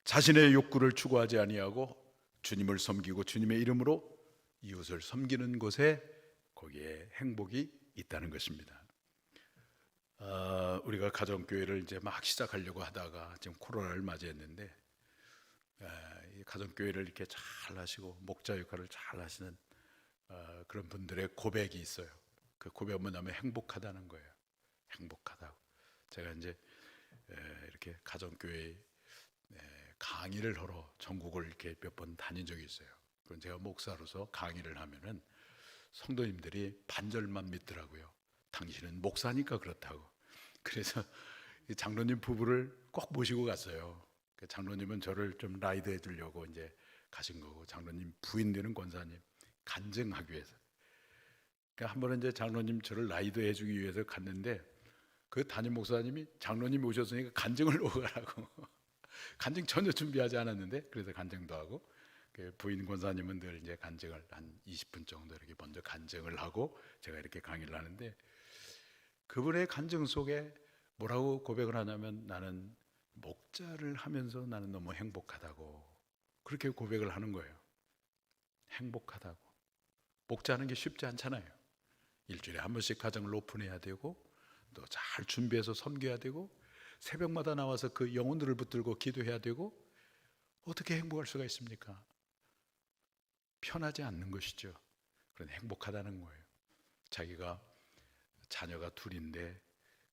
자신의 욕구를 추구하지 아니하고 주님을 섬기고 주님의 이름으로 이웃을 섬기는 곳에 거기에 행복이 있다는 것입니다. 우리가 가정교회를 이제 막 시작하려고 하다가 지금 코로나를 맞이했는데 이 가정교회를 이렇게 잘 하시고 목자 역할을 잘 하시는 그런 분들의 고백이 있어요. 그 고백은 뭐냐면 행복하다는 거예요. 행복하다고. 제가 이제 이렇게 가정교회 강의를 하러 전국을 이렇게 몇 번 다닌 적이 있어요. 그럼 제가 목사로서 강의를 하면은 성도님들이 반절만 믿더라고요. 당신은 목사니까 그렇다고. 그래서 장로님 부부를 꼭 모시고 갔어요. 장로님은 저를 좀 라이드해 주려고 이제 가신 거고, 장로님 부인 되는 권사님 간증하기 위해서. 그러니까 한 번은 이제 장로님 저를 라이드해 주기 위해서 갔는데 그 담임 목사님이 장로님이 오셨으니까 간증을 오가라고. 간증 전혀 준비하지 않았는데 그래서 간증도 하고, 그 부인 권사님은 늘 이제 간증을 한 20분 정도 이렇게 먼저 간증을 하고 제가 이렇게 강의를 하는데, 그분의 간증 속에 뭐라고 고백을 하냐면 나는 목자를 하면서 나는 너무 행복하다고, 그렇게 고백을 하는 거예요. 행복하다고. 목자하는 게 쉽지 않잖아요. 일주일에 한 번씩 가정을 오픈해야 되고 또 잘 준비해서 섬겨야 되고 새벽마다 나와서 그 영혼들을 붙들고 기도해야 되고, 어떻게 행복할 수가 있습니까? 편하지 않는 것이죠. 그런 행복하다는 거예요. 자기가 자녀가 둘인데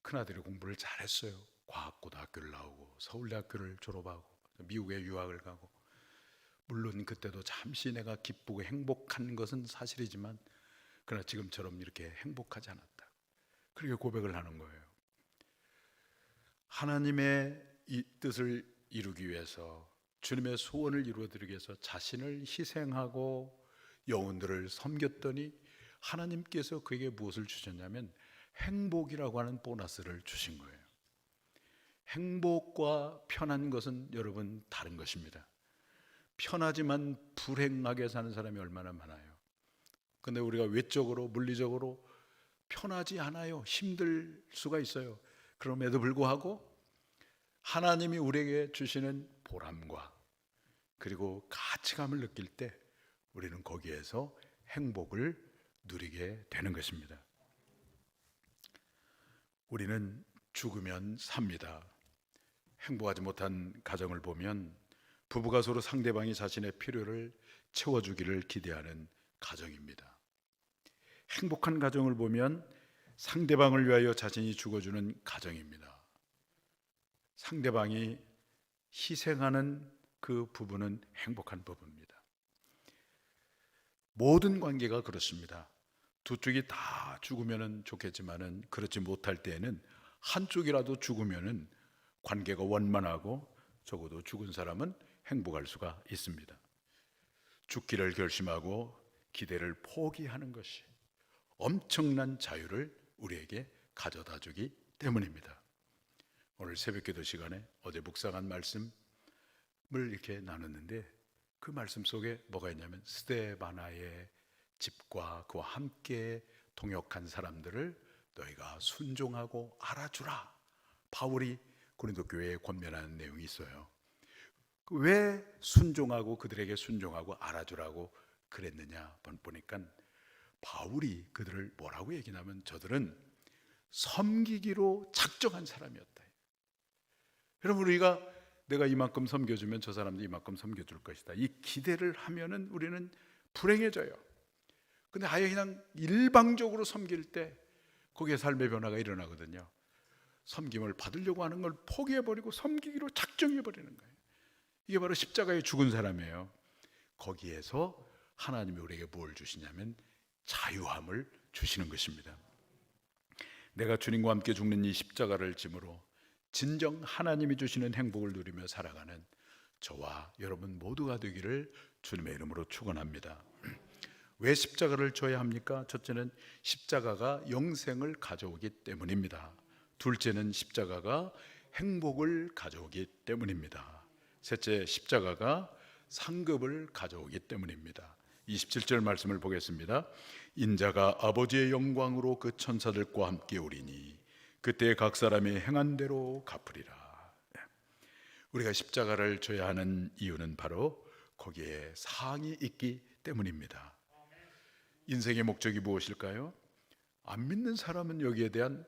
큰아들이 공부를 잘했어요. 과학고등학교를 나오고 서울대학교를 졸업하고 미국에 유학을 가고, 물론 그때도 잠시 내가 기쁘고 행복한 것은 사실이지만 그러나 지금처럼 이렇게 행복하지 않았다. 그렇게 고백을 하는 거예요. 하나님의 이 뜻을 이루기 위해서, 주님의 소원을 이루어드리기 위해서 자신을 희생하고 영혼들을 섬겼더니 하나님께서 그에게 무엇을 주셨냐면 행복이라고 하는 보너스를 주신 거예요. 행복과 편한 것은 여러분 다른 것입니다. 편하지만 불행하게 사는 사람이 얼마나 많아요. 근데 우리가 외적으로 물리적으로 편하지 않아요. 힘들 수가 있어요. 그럼에도 불구하고 하나님이 우리에게 주시는 보람과 그리고 가치감을 느낄 때 우리는 거기에서 행복을 누리게 되는 것입니다. 우리는 죽으면 삽니다. 행복하지 못한 가정을 보면 부부가 서로 상대방이 자신의 필요를 채워주기를 기대하는 가정입니다. 행복한 가정을 보면 상대방을 위하여 자신이 죽어주는 가정입니다. 상대방이 희생하는 그 부부는 행복한 부부입니다. 모든 관계가 그렇습니다. 두 쪽이 다 죽으면 좋겠지만은 그렇지 못할 때에는 한쪽이라도 죽으면은 관계가 원만하고 적어도 죽은 사람은 행복할 수가 있습니다. 죽기를 결심하고 기대를 포기하는 것이 엄청난 자유를 우리에게 가져다 주기 때문입니다. 오늘 새벽기도 시간에 어제 묵상한 말씀을 이렇게 나눴는데 그 말씀 속에 뭐가 있냐면 스데바나의 집과 그와 함께 동역한 사람들을 너희가 순종하고 알아주라. 바울이 고린도 교회에 권면하는 내용이 있어요. 왜 순종하고 그들에게 순종하고 알아주라고 그랬느냐 보니까 바울이 그들을 뭐라고 얘기하냐면 저들은 섬기기로 작정한 사람이었다. 여러분, 우리가 내가 이만큼 섬겨주면 저 사람도 이만큼 섬겨줄 것이다, 이 기대를 하면은 우리는 불행해져요. 근데 아예 그냥 일방적으로 섬길 때 거기에 삶의 변화가 일어나거든요. 섬김을 받으려고 하는 걸 포기해버리고 섬기기로 작정해버리는 거예요. 이게 바로 십자가에 죽은 사람이에요. 거기에서 하나님이 우리에게 뭘 주시냐면 자유함을 주시는 것입니다. 내가 주님과 함께 죽는 이 십자가를 짐으로 진정 하나님이 주시는 행복을 누리며 살아가는 저와 여러분 모두가 되기를 주님의 이름으로 축원합니다. 왜 십자가를 져야 합니까? 첫째는 십자가가 영생을 가져오기 때문입니다. 둘째는 십자가가 행복을 가져오기 때문입니다. 셋째, 십자가가 상급을 가져오기 때문입니다. 27절 말씀을 보겠습니다. 인자가 아버지의 영광으로 그 천사들과 함께 오리니 그때 각 사람이 행한 대로 갚으리라. 우리가 십자가를 져야 하는 이유는 바로 거기에 상이 있기 때문입니다. 인생의 목적이 무엇일까요? 안 믿는 사람은 여기에 대한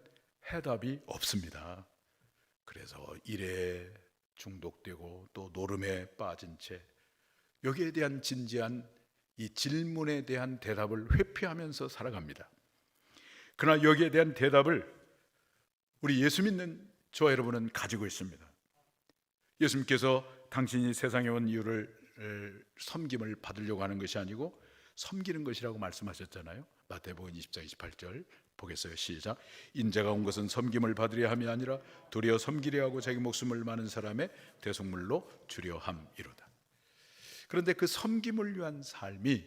해답이 없습니다. 그래서 일에 중독되고 또 노름에 빠진 채 여기에 대한 진지한 이 질문에 대한 대답을 회피하면서 살아갑니다. 그러나 여기에 대한 대답을 우리 예수 믿는 저와 여러분은 가지고 있습니다. 예수님께서 당신이 세상에 온 이유를 섬김을 받으려고 하는 것이 아니고 섬기는 것이라고 말씀하셨잖아요. 마태복음 24, 28절 보겠어요. 시작. 인자가 온 것은 섬김을 받으려 함이 아니라 도리어 섬기려 하고 자기 목숨을 많은 사람의 대속물로 주려 함이로다. 그런데 그 섬김을 위한 삶이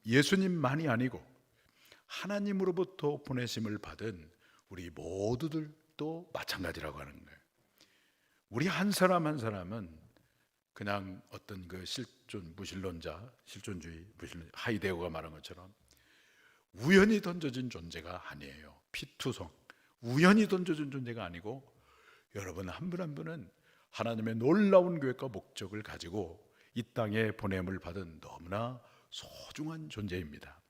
예수님만이 아니고 하나님으로부터 보내심을 받은 우리 모두들도 마찬가지라고 하는 거예요. 우리 한 사람 한 사람은 그냥 어떤 그 무신론자, 실존주의, 하이데거가 말한 것처럼 우연히 던져진 존재가 아니에요. 피투성, 우연히 던져진 존재가 아니고 여러분 한 분 한 분은 하나님의 놀라운 계획과 목적을 가지고 이 땅에 보냄을 받은 너무나 소중한 존재입니다.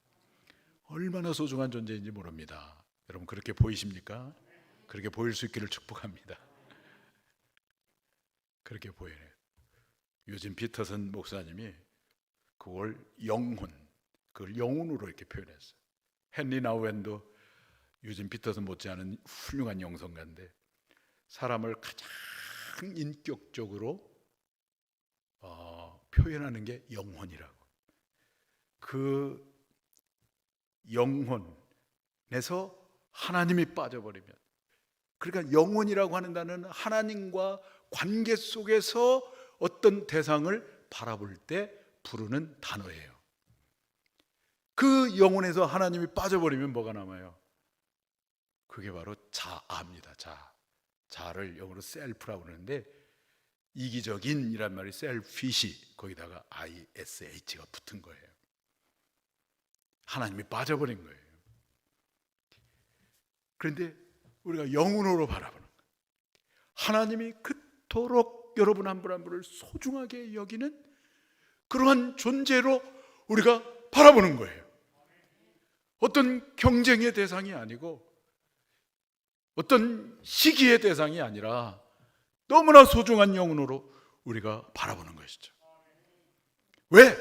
얼마나 소중한 존재인지 모릅니다. 여러분 그렇게 보이십니까? 그렇게 보일 수 있기를 축복합니다. 그렇게 보여요. 요즘 피터슨 목사님이 그걸 영혼, 그걸 영혼으로 이렇게 표현했어요. 헨리 나우엔도 유진 피터슨 못지않은 훌륭한 영성가인데 사람을 가장 인격적으로 표현하는 게 영혼이라고. 그 영혼에서 하나님이 빠져버리면, 그러니까 영혼이라고 하는 단어는 하나님과 관계 속에서 어떤 대상을 바라볼 때 부르는 단어예요. 그 영혼에서 하나님이 빠져버리면 뭐가 남아요? 그게 바로 자아입니다. 자아를 영어로 셀프라고 그러는데 이기적인이란 말이 셀피시, 거기다가 ISH가 붙은 거예요. 하나님이 빠져버린 거예요. 그런데 우리가 영혼으로 바라보는 거예요. 하나님이 그토록 여러분 한 분 한 분을 소중하게 여기는 그러한 존재로 우리가 바라보는 거예요. 어떤 경쟁의 대상이 아니고 어떤 시기의 대상이 아니라 너무나 소중한 영혼으로 우리가 바라보는 것이죠. 왜?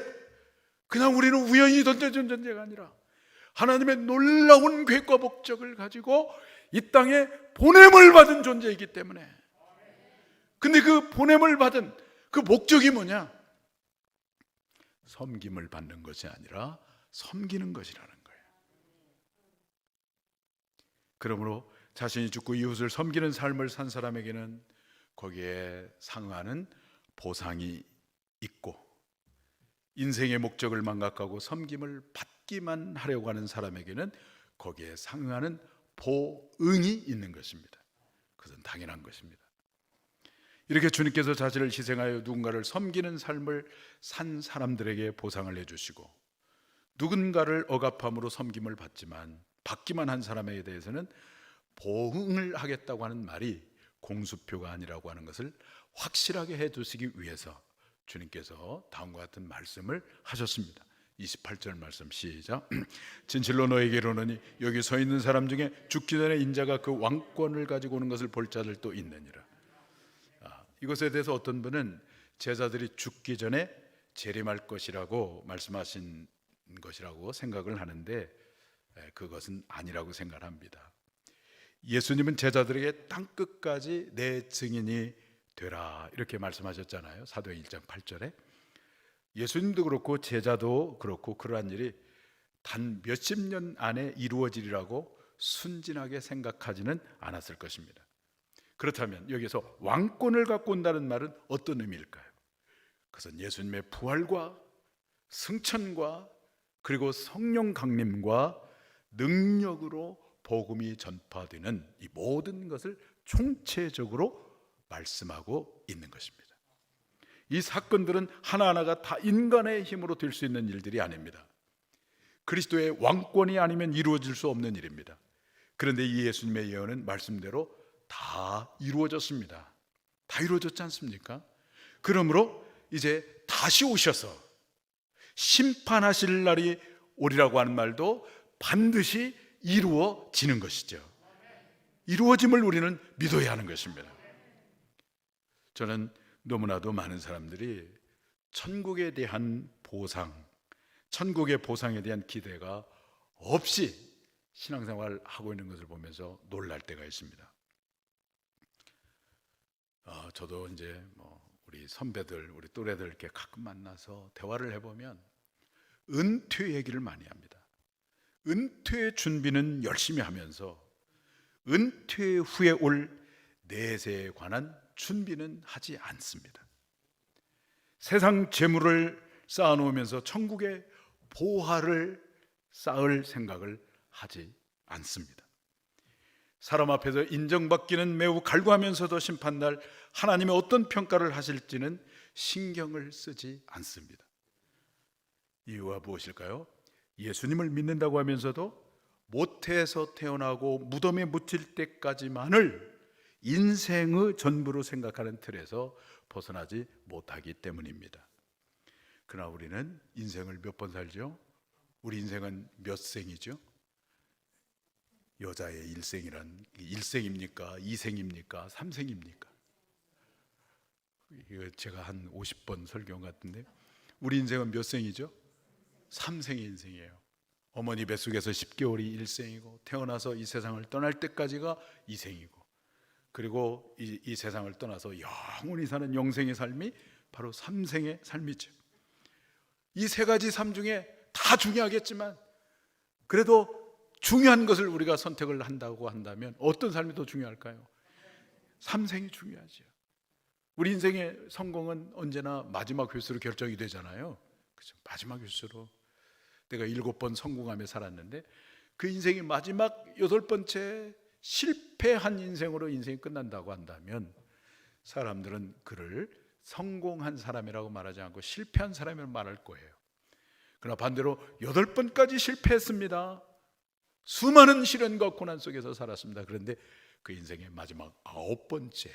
그냥 우리는 우연히 던져진 존재가 아니라 하나님의 놀라운 계획과 목적을 가지고 이 땅에 보냄을 받은 존재이기 때문에. 근데 그 보냄을 받은 그 목적이 뭐냐? 섬김을 받는 것이 아니라 섬기는 것이라는 거예요. 그러므로 자신이 죽고 이웃을 섬기는 삶을 산 사람에게는 거기에 상응하는 보상이 있고, 인생의 목적을 망각하고 섬김을 받기만 하려고 하는 사람에게는 거기에 상응하는 보응이 있는 것입니다. 그것은 당연한 것입니다. 이렇게 주님께서 자신을 희생하여 누군가를 섬기는 삶을 산 사람들에게 보상을 해주시고, 누군가를 억압함으로 섬김을 받지만 받기만 한 사람에 대해서는 보응을 하겠다고 하는 말이 공수표가 아니라고 하는 것을 확실하게 해두시기 위해서 주님께서 다음과 같은 말씀을 하셨습니다. 28절 말씀 시작. 진실로 너에게 이르노니 여기 서 있는 사람 중에 죽기 전에 인자가 그 왕권을 가지고 오는 것을 볼 자들도 있느니라. 이것에 대해서 어떤 분은 제자들이 죽기 전에 재림할 것이라고 말씀하신 것이라고 생각을 하는데, 그것은 아니라고 생각합니다. 예수님은 제자들에게 땅끝까지 내 증인이 되라 이렇게 말씀하셨잖아요. 사도행 1장 8절에. 예수님도 그렇고 제자도 그렇고 그러한 일이 단 몇십 년 안에 이루어지리라고 순진하게 생각하지는 않았을 것입니다. 그렇다면 여기서 왕권을 갖고 온다는 말은 어떤 의미일까요? 그것은 예수님의 부활과 승천과 그리고 성령 강림과 능력으로 복음이 전파되는 이 모든 것을 총체적으로 말씀하고 있는 것입니다. 이 사건들은 하나하나가 다 인간의 힘으로 될 수 있는 일들이 아닙니다. 그리스도의 왕권이 아니면 이루어질 수 없는 일입니다. 그런데 이 예수님의 예언은 말씀대로 다 이루어졌습니다. 다 이루어졌지 않습니까? 그러므로 이제 다시 오셔서 심판하실 날이 오리라고 하는 말도 반드시 이루어지는 것이죠. 이루어짐을 우리는 믿어야 하는 것입니다. 저는 너무나도 많은 사람들이 천국에 대한 보상, 천국의 보상에 대한 기대가 없이 신앙생활을 하고 있는 것을 보면서 놀랄 때가 있습니다. 저도 이제 우리 선배들, 우리 또래들 이렇게 가끔 만나서 대화를 해보면 은퇴 얘기를 많이 합니다. 은퇴 준비는 열심히 하면서 은퇴 후에 올 내세에 관한 준비는 하지 않습니다. 세상 재물을 쌓아놓으면서 천국의 보화를 쌓을 생각을 하지 않습니다. 사람 앞에서 인정받기는 매우 갈구하면서도 심판날 하나님의 어떤 평가를 하실지는 신경을 쓰지 않습니다. 이유가 무엇일까요? 예수님을 믿는다고 하면서도 모태에서 태어나고 무덤에 묻힐 때까지만을 인생의 전부로 생각하는 틀에서 벗어나지 못하기 때문입니다. 그러나 우리는 인생을 몇 번 살죠? 우리 인생은 몇 생이죠? 여자의 일생이란 1생입니까? 2생입니까? 3생입니까? 이거 제가 한 50번 설교한 것 같은데 우리 인생은 몇 생이죠? 3생의 인생이에요. 어머니 뱃속에서 10개월이 일생이고 태어나서 이 세상을 떠날 때까지가 2생이고, 그리고 이 세상을 떠나서 영원히 사는 영생의 삶이 바로 3생의 삶이죠. 이 세 가지 삶 중에 다 중요하겠지만 그래도 중요한 것을 우리가 선택을 한다고 한다면 어떤 삶이 더 중요할까요? 3생이 중요하죠. 우리 인생의 성공은 언제나 마지막 횟수로 결정이 되잖아요. 그렇죠? 마지막 횟수로. 내가 7번 성공하며 살았는데 그 인생이 마지막 8번째 실패한 인생으로 인생이 끝난다고 한다면 사람들은 그를 성공한 사람이라고 말하지 않고 실패한 사람이라고 말할 거예요. 그러나 반대로 8번까지 실패했습니다. 수많은 시련과 고난 속에서 살았습니다. 그런데 그 인생의 마지막 9번째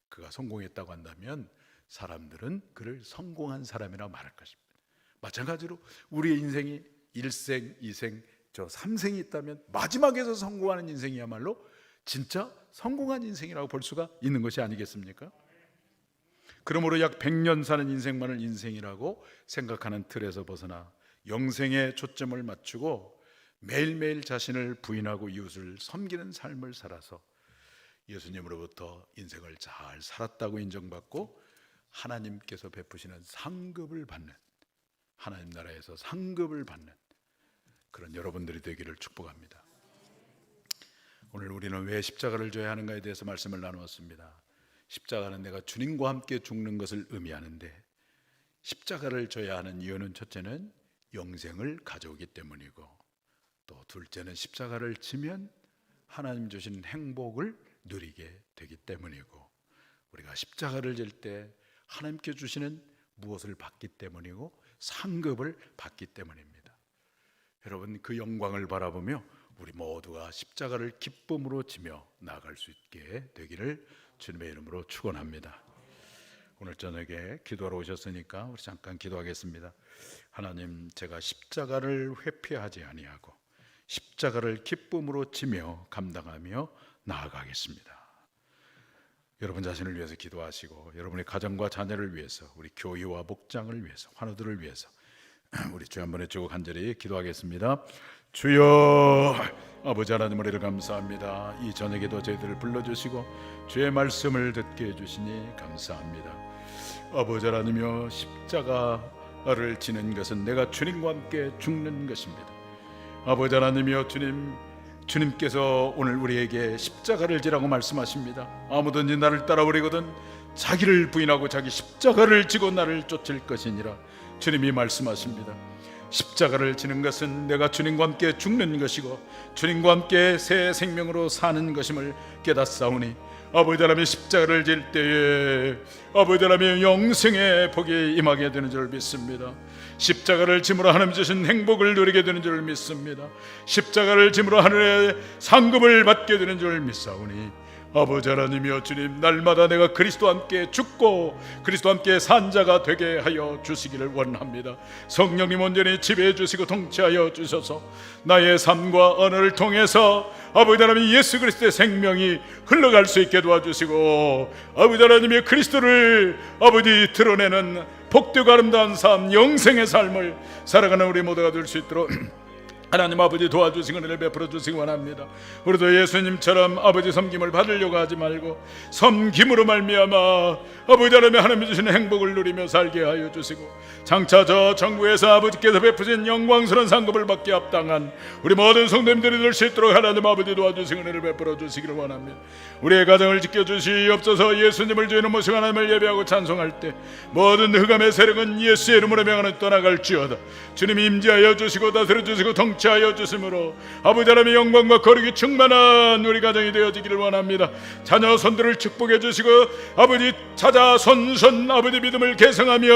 그가 성공했다고 한다면 사람들은 그를 성공한 사람이라고 말할 것입니다. 마찬가지로 우리의 인생이 1생, 2생, 저 3생이 있다면 마지막에서 성공하는 인생이야말로 진짜 성공한 인생이라고 볼 수가 있는 것이 아니겠습니까? 그러므로 약 100년 사는 인생만을 인생이라고 생각하는 틀에서 벗어나 영생에 초점을 맞추고 매일매일 자신을 부인하고 이웃을 섬기는 삶을 살아서 예수님으로부터 인생을 잘 살았다고 인정받고 하나님께서 베푸시는 상급을 받는, 하나님 나라에서 상급을 받는 그런 여러분들이 되기를 축복합니다. 오늘 우리는 왜 십자가를 져야 하는가에 대해서 말씀을 나누었습니다. 십자가는 내가 주님과 함께 죽는 것을 의미하는데, 십자가를 져야 하는 이유는 첫째는 영생을 가져오기 때문이고, 또 둘째는 십자가를 지면 하나님 주신 행복을 누리게 되기 때문이고, 우리가 십자가를 질 때 하나님께 주시는 무엇을 받기 때문이고 상급을 받기 때문입니다. 여러분, 그 영광을 바라보며 우리 모두가 십자가를 기쁨으로 지며 나아갈 수 있게 되기를 주님의 이름으로 축원합니다. 오늘 저녁에 기도하러 오셨으니까 우리 잠깐 기도하겠습니다. 하나님, 제가 십자가를 회피하지 아니하고 십자가를 기쁨으로 지며 감당하며 나아가겠습니다. 여러분 자신을 위해서 기도하시고 여러분의 가정과 자녀를 위해서, 우리 교회와 목장을 위해서, 환우들을 위해서 우리 주 한 번에 쭉 간절히 기도하겠습니다. 주여, 아버지 하나님, 우리를 감사합니다. 이 저녁에도 저희들을 불러주시고 주의 말씀을 듣게 해주시니 감사합니다. 아버지 하나님이여, 십자가를 지는 것은 내가 주님과 함께 죽는 것입니다. 아버지 하나님이여, 주님께서 오늘 우리에게 십자가를 지라고 말씀하십니다. 아무든지 나를 따라오려거든 자기를 부인하고 자기 십자가를 지고 나를 쫓을 것이니라 주님이 말씀하십니다. 십자가를 지는 것은 내가 주님과 함께 죽는 것이고 주님과 함께 새 생명으로 사는 것임을 깨닫사오니, 아버지 하나님, 십자가를 질 때에 아버지 하나님 영생의 복이 임하게 되는 줄 믿습니다. 십자가를 짐으로 하나님 주신 행복을 누리게 되는 줄 믿습니다. 십자가를 짐으로 하늘의 상급을 받게 되는 줄 믿사오니, 아버지 하나님이여 주님, 날마다 내가 그리스도와 함께 죽고 그리스도와 함께 산 자가 되게 하여 주시기를 원합니다. 성령님 온전히 지배해 주시고 통치하여 주셔서 나의 삶과 언어를 통해서 아버지 하나님 예수 그리스도의 생명이 흘러갈 수 있게 도와주시고, 아버지 하나님의 그리스도를 아버지 드러내는 복되고 아름다운 삶, 영생의 삶을 살아가는 우리 모두가 될 수 있도록 하나님 아버지 도와주시고 은혜를 베풀어 주시기 원합니다. 우리도 예수님처럼 아버지 섬김을 받으려고 하지 말고 섬김으로 말미암아 아버지 하나님 주시는 행복을 누리며 살게 하여 주시고, 장차 저 천국에서 아버지께서 베푸신 영광스러운 상급을 받게 합당한 우리 모든 성도님들이 될 수 있도록 하나님 아버지 도와주시고 은혜를 베풀어 주시기를 원합니다. 우리의 가정을 지켜주시옵소서. 예수님을 주인으로 모시고 하나님을 예배하고 찬송할 때 모든 흑암의 세력은 예수의 이름으로 명하는 떠나갈지어다. 주님이 임재하여 주시고 다스려 주시고 통치하여 주심으로 아버지 하나님의 영광과 거룩이 충만한 우리 가정이 되어지기를 원합니다. 자녀 손들을 축복해 주시고 아버지 찾아 손손 아버지 믿음을 개성하며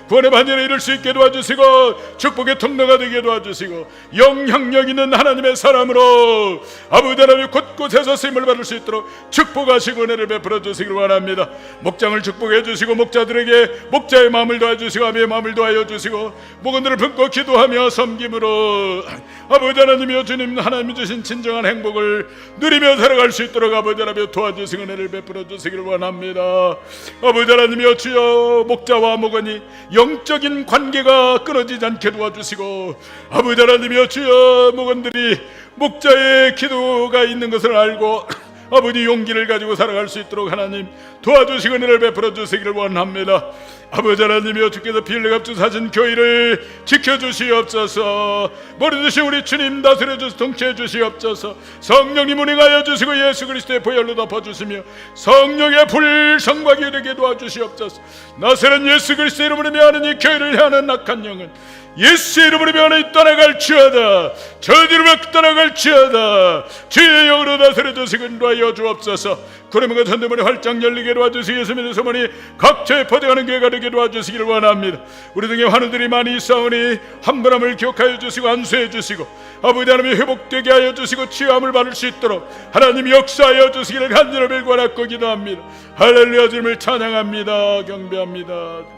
구원의 반전에 이룰 수 있게 도와주시고 축복의 통로가 되게 도와주시고 영향력 있는 하나님의 사람으로 아버지 하나님 곳곳에서 쓰임을 받을 수 있도록 축복하시고 은혜를 베풀어 주시기를 원합니다. 목장을 축복해 주시고 목자들에게 목자의 마음을 도와주시고 아비의 마음을 도와여 주시고 목원들을 품고 기도하며 섬김으로 아버지 하나님이여 주님, 하나님이 주신 진정한 행복을 누리며 살아갈 수 있도록 아버지 하나님이여 도와주시고 은혜를 베풀어 주시기를 원합니다. 아버지 하나님이여 주여, 목자와 목원이 영적인 관계가 끊어지지 않게 도와주시고, 아버지 하나님이여 주여, 목원들이 목자의 기도가 있는 것을 알고 아버지 용기를 가지고 살아갈 수 있도록 하나님 도와주시고 은혜를 베풀어 주시기를 원합니다. 아버지 하나님이여, 주께서 비를 값주사신 교회를 지켜주시옵소서. 머리드시 우리 주님 다스려 주시고 통치해 주시옵소서. 성령님 운행하여 주시고 예수 그리스도의 보혈로 덮어주시며 성령의 불성과 기력에 도와주시옵소서. 나사렛 예수 그리스도의 이름으로 명하는 이 교회를 향하는 악한 영은 예수의 이름으로 명하는 떠나갈지어다. 저지르며 떠나갈지어다. 주의 영으로 다스려 주시고 인도하여 주옵소서. 구름과 천대문이 활짝 열리게 도와주시고 예수님의 소문이 각처에 퍼져가는 교회가 되게 도와주시기를 원합니다. 우리 등에 환우들이 많이 있사오니 한분함을 기억하여 주시고 안수해 주시고, 아버지 하나님이 회복되게 하여 주시고 치유함을 받을 수 있도록 하나님 역사하여 주시기를 간절히 빌고나고 기도합니다. 할렐루야. 주님을 찬양합니다. 경배합니다.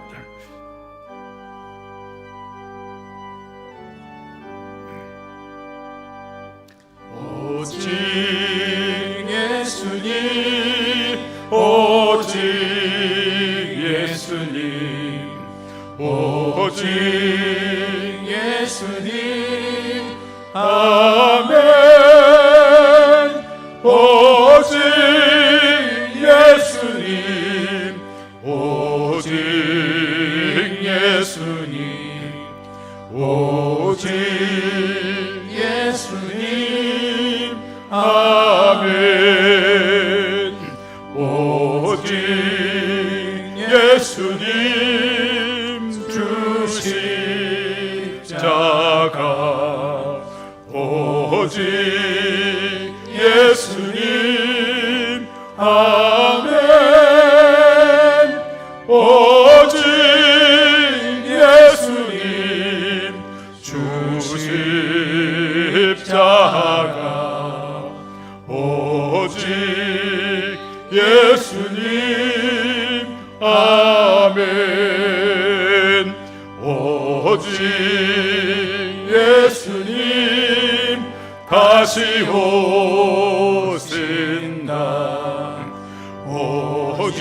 오직 예수님, 오직 예수님, 오직 예수님, 아멘. 오직 예수님, 오직 예수님, 오직 예수님, 아멘. 오직 예수님 주 십자가, 오직 예수님, 아멘. 오직 예수님 주 십자가, 오직 예수님, 아멘. 오직 예수님 다시 오신다. 오직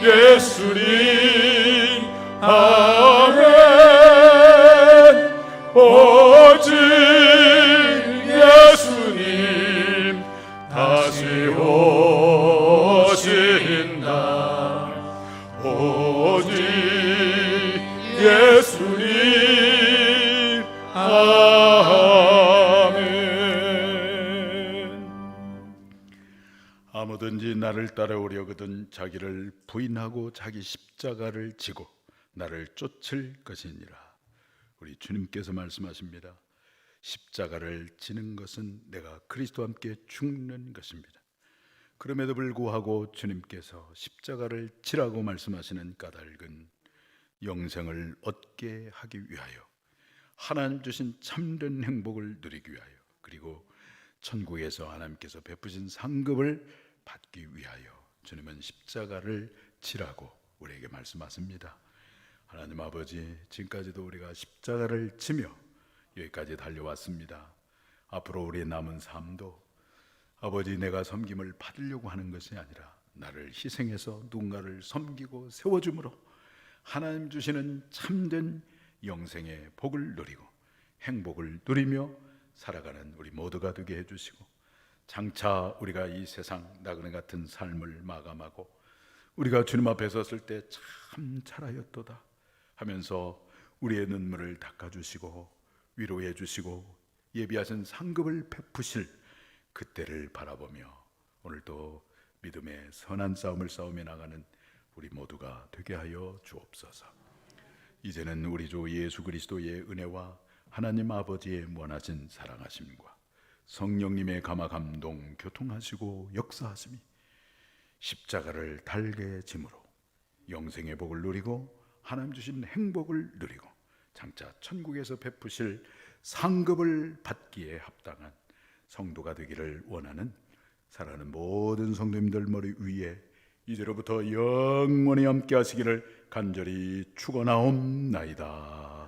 예수님, 아멘. 오직 예수님 다시 오신다. 오직 예수님, 아멘. 아무든지 나를 따라오려거든 자기를 부인하고 자기 십자가를 지고 나를 쫓을 것이니라. 우리 주님께서 말씀하십니다. 십자가를 지는 것은 내가 그리스도와 함께 죽는 것입니다. 그럼에도 불구하고 주님께서 십자가를 지라고 말씀하시는 까닭은 영생을 얻게 하기 위하여, 하나님 주신 참된 행복을 누리기 위하여, 그리고 천국에서 하나님께서 베푸신 상급을 받기 위하여 주님은 십자가를 지라고 우리에게 말씀하십니다. 하나님 아버지, 지금까지도 우리가 십자가를 지며 여기까지 달려왔습니다. 앞으로 우리의 남은 삶도 아버지, 내가 섬김을 받으려고 하는 것이 아니라 나를 희생해서 누군가를 섬기고 세워줌으로 하나님 주시는 참된 영생의 복을 누리고 행복을 누리며 살아가는 우리 모두가 되게 해주시고, 장차 우리가 이 세상 나그네 같은 삶을 마감하고 우리가 주님 앞에 섰을 때 참 잘하였도다 하면서 우리의 눈물을 닦아주시고 위로해 주시고 예비하신 상급을 베푸실 그때를 바라보며 오늘도 믿음의 선한 싸움을 싸우며 나가는 우리 모두가 되게 하여 주옵소서. 이제는 우리 주 예수 그리스도의 은혜와 하나님 아버지의 원하신 사랑하심과 성령님의 감화 감동 교통하시고 역사하심이 십자가를 달게 짐으로 영생의 복을 누리고 하나님 주신 행복을 누리고 장차 천국에서 베푸실 상급을 받기에 합당한 성도가 되기를 원하는 사랑하는 모든 성도님들 머리 위에 이제로부터 영원히 함께 하시기를 간절히 축원하옵나이다.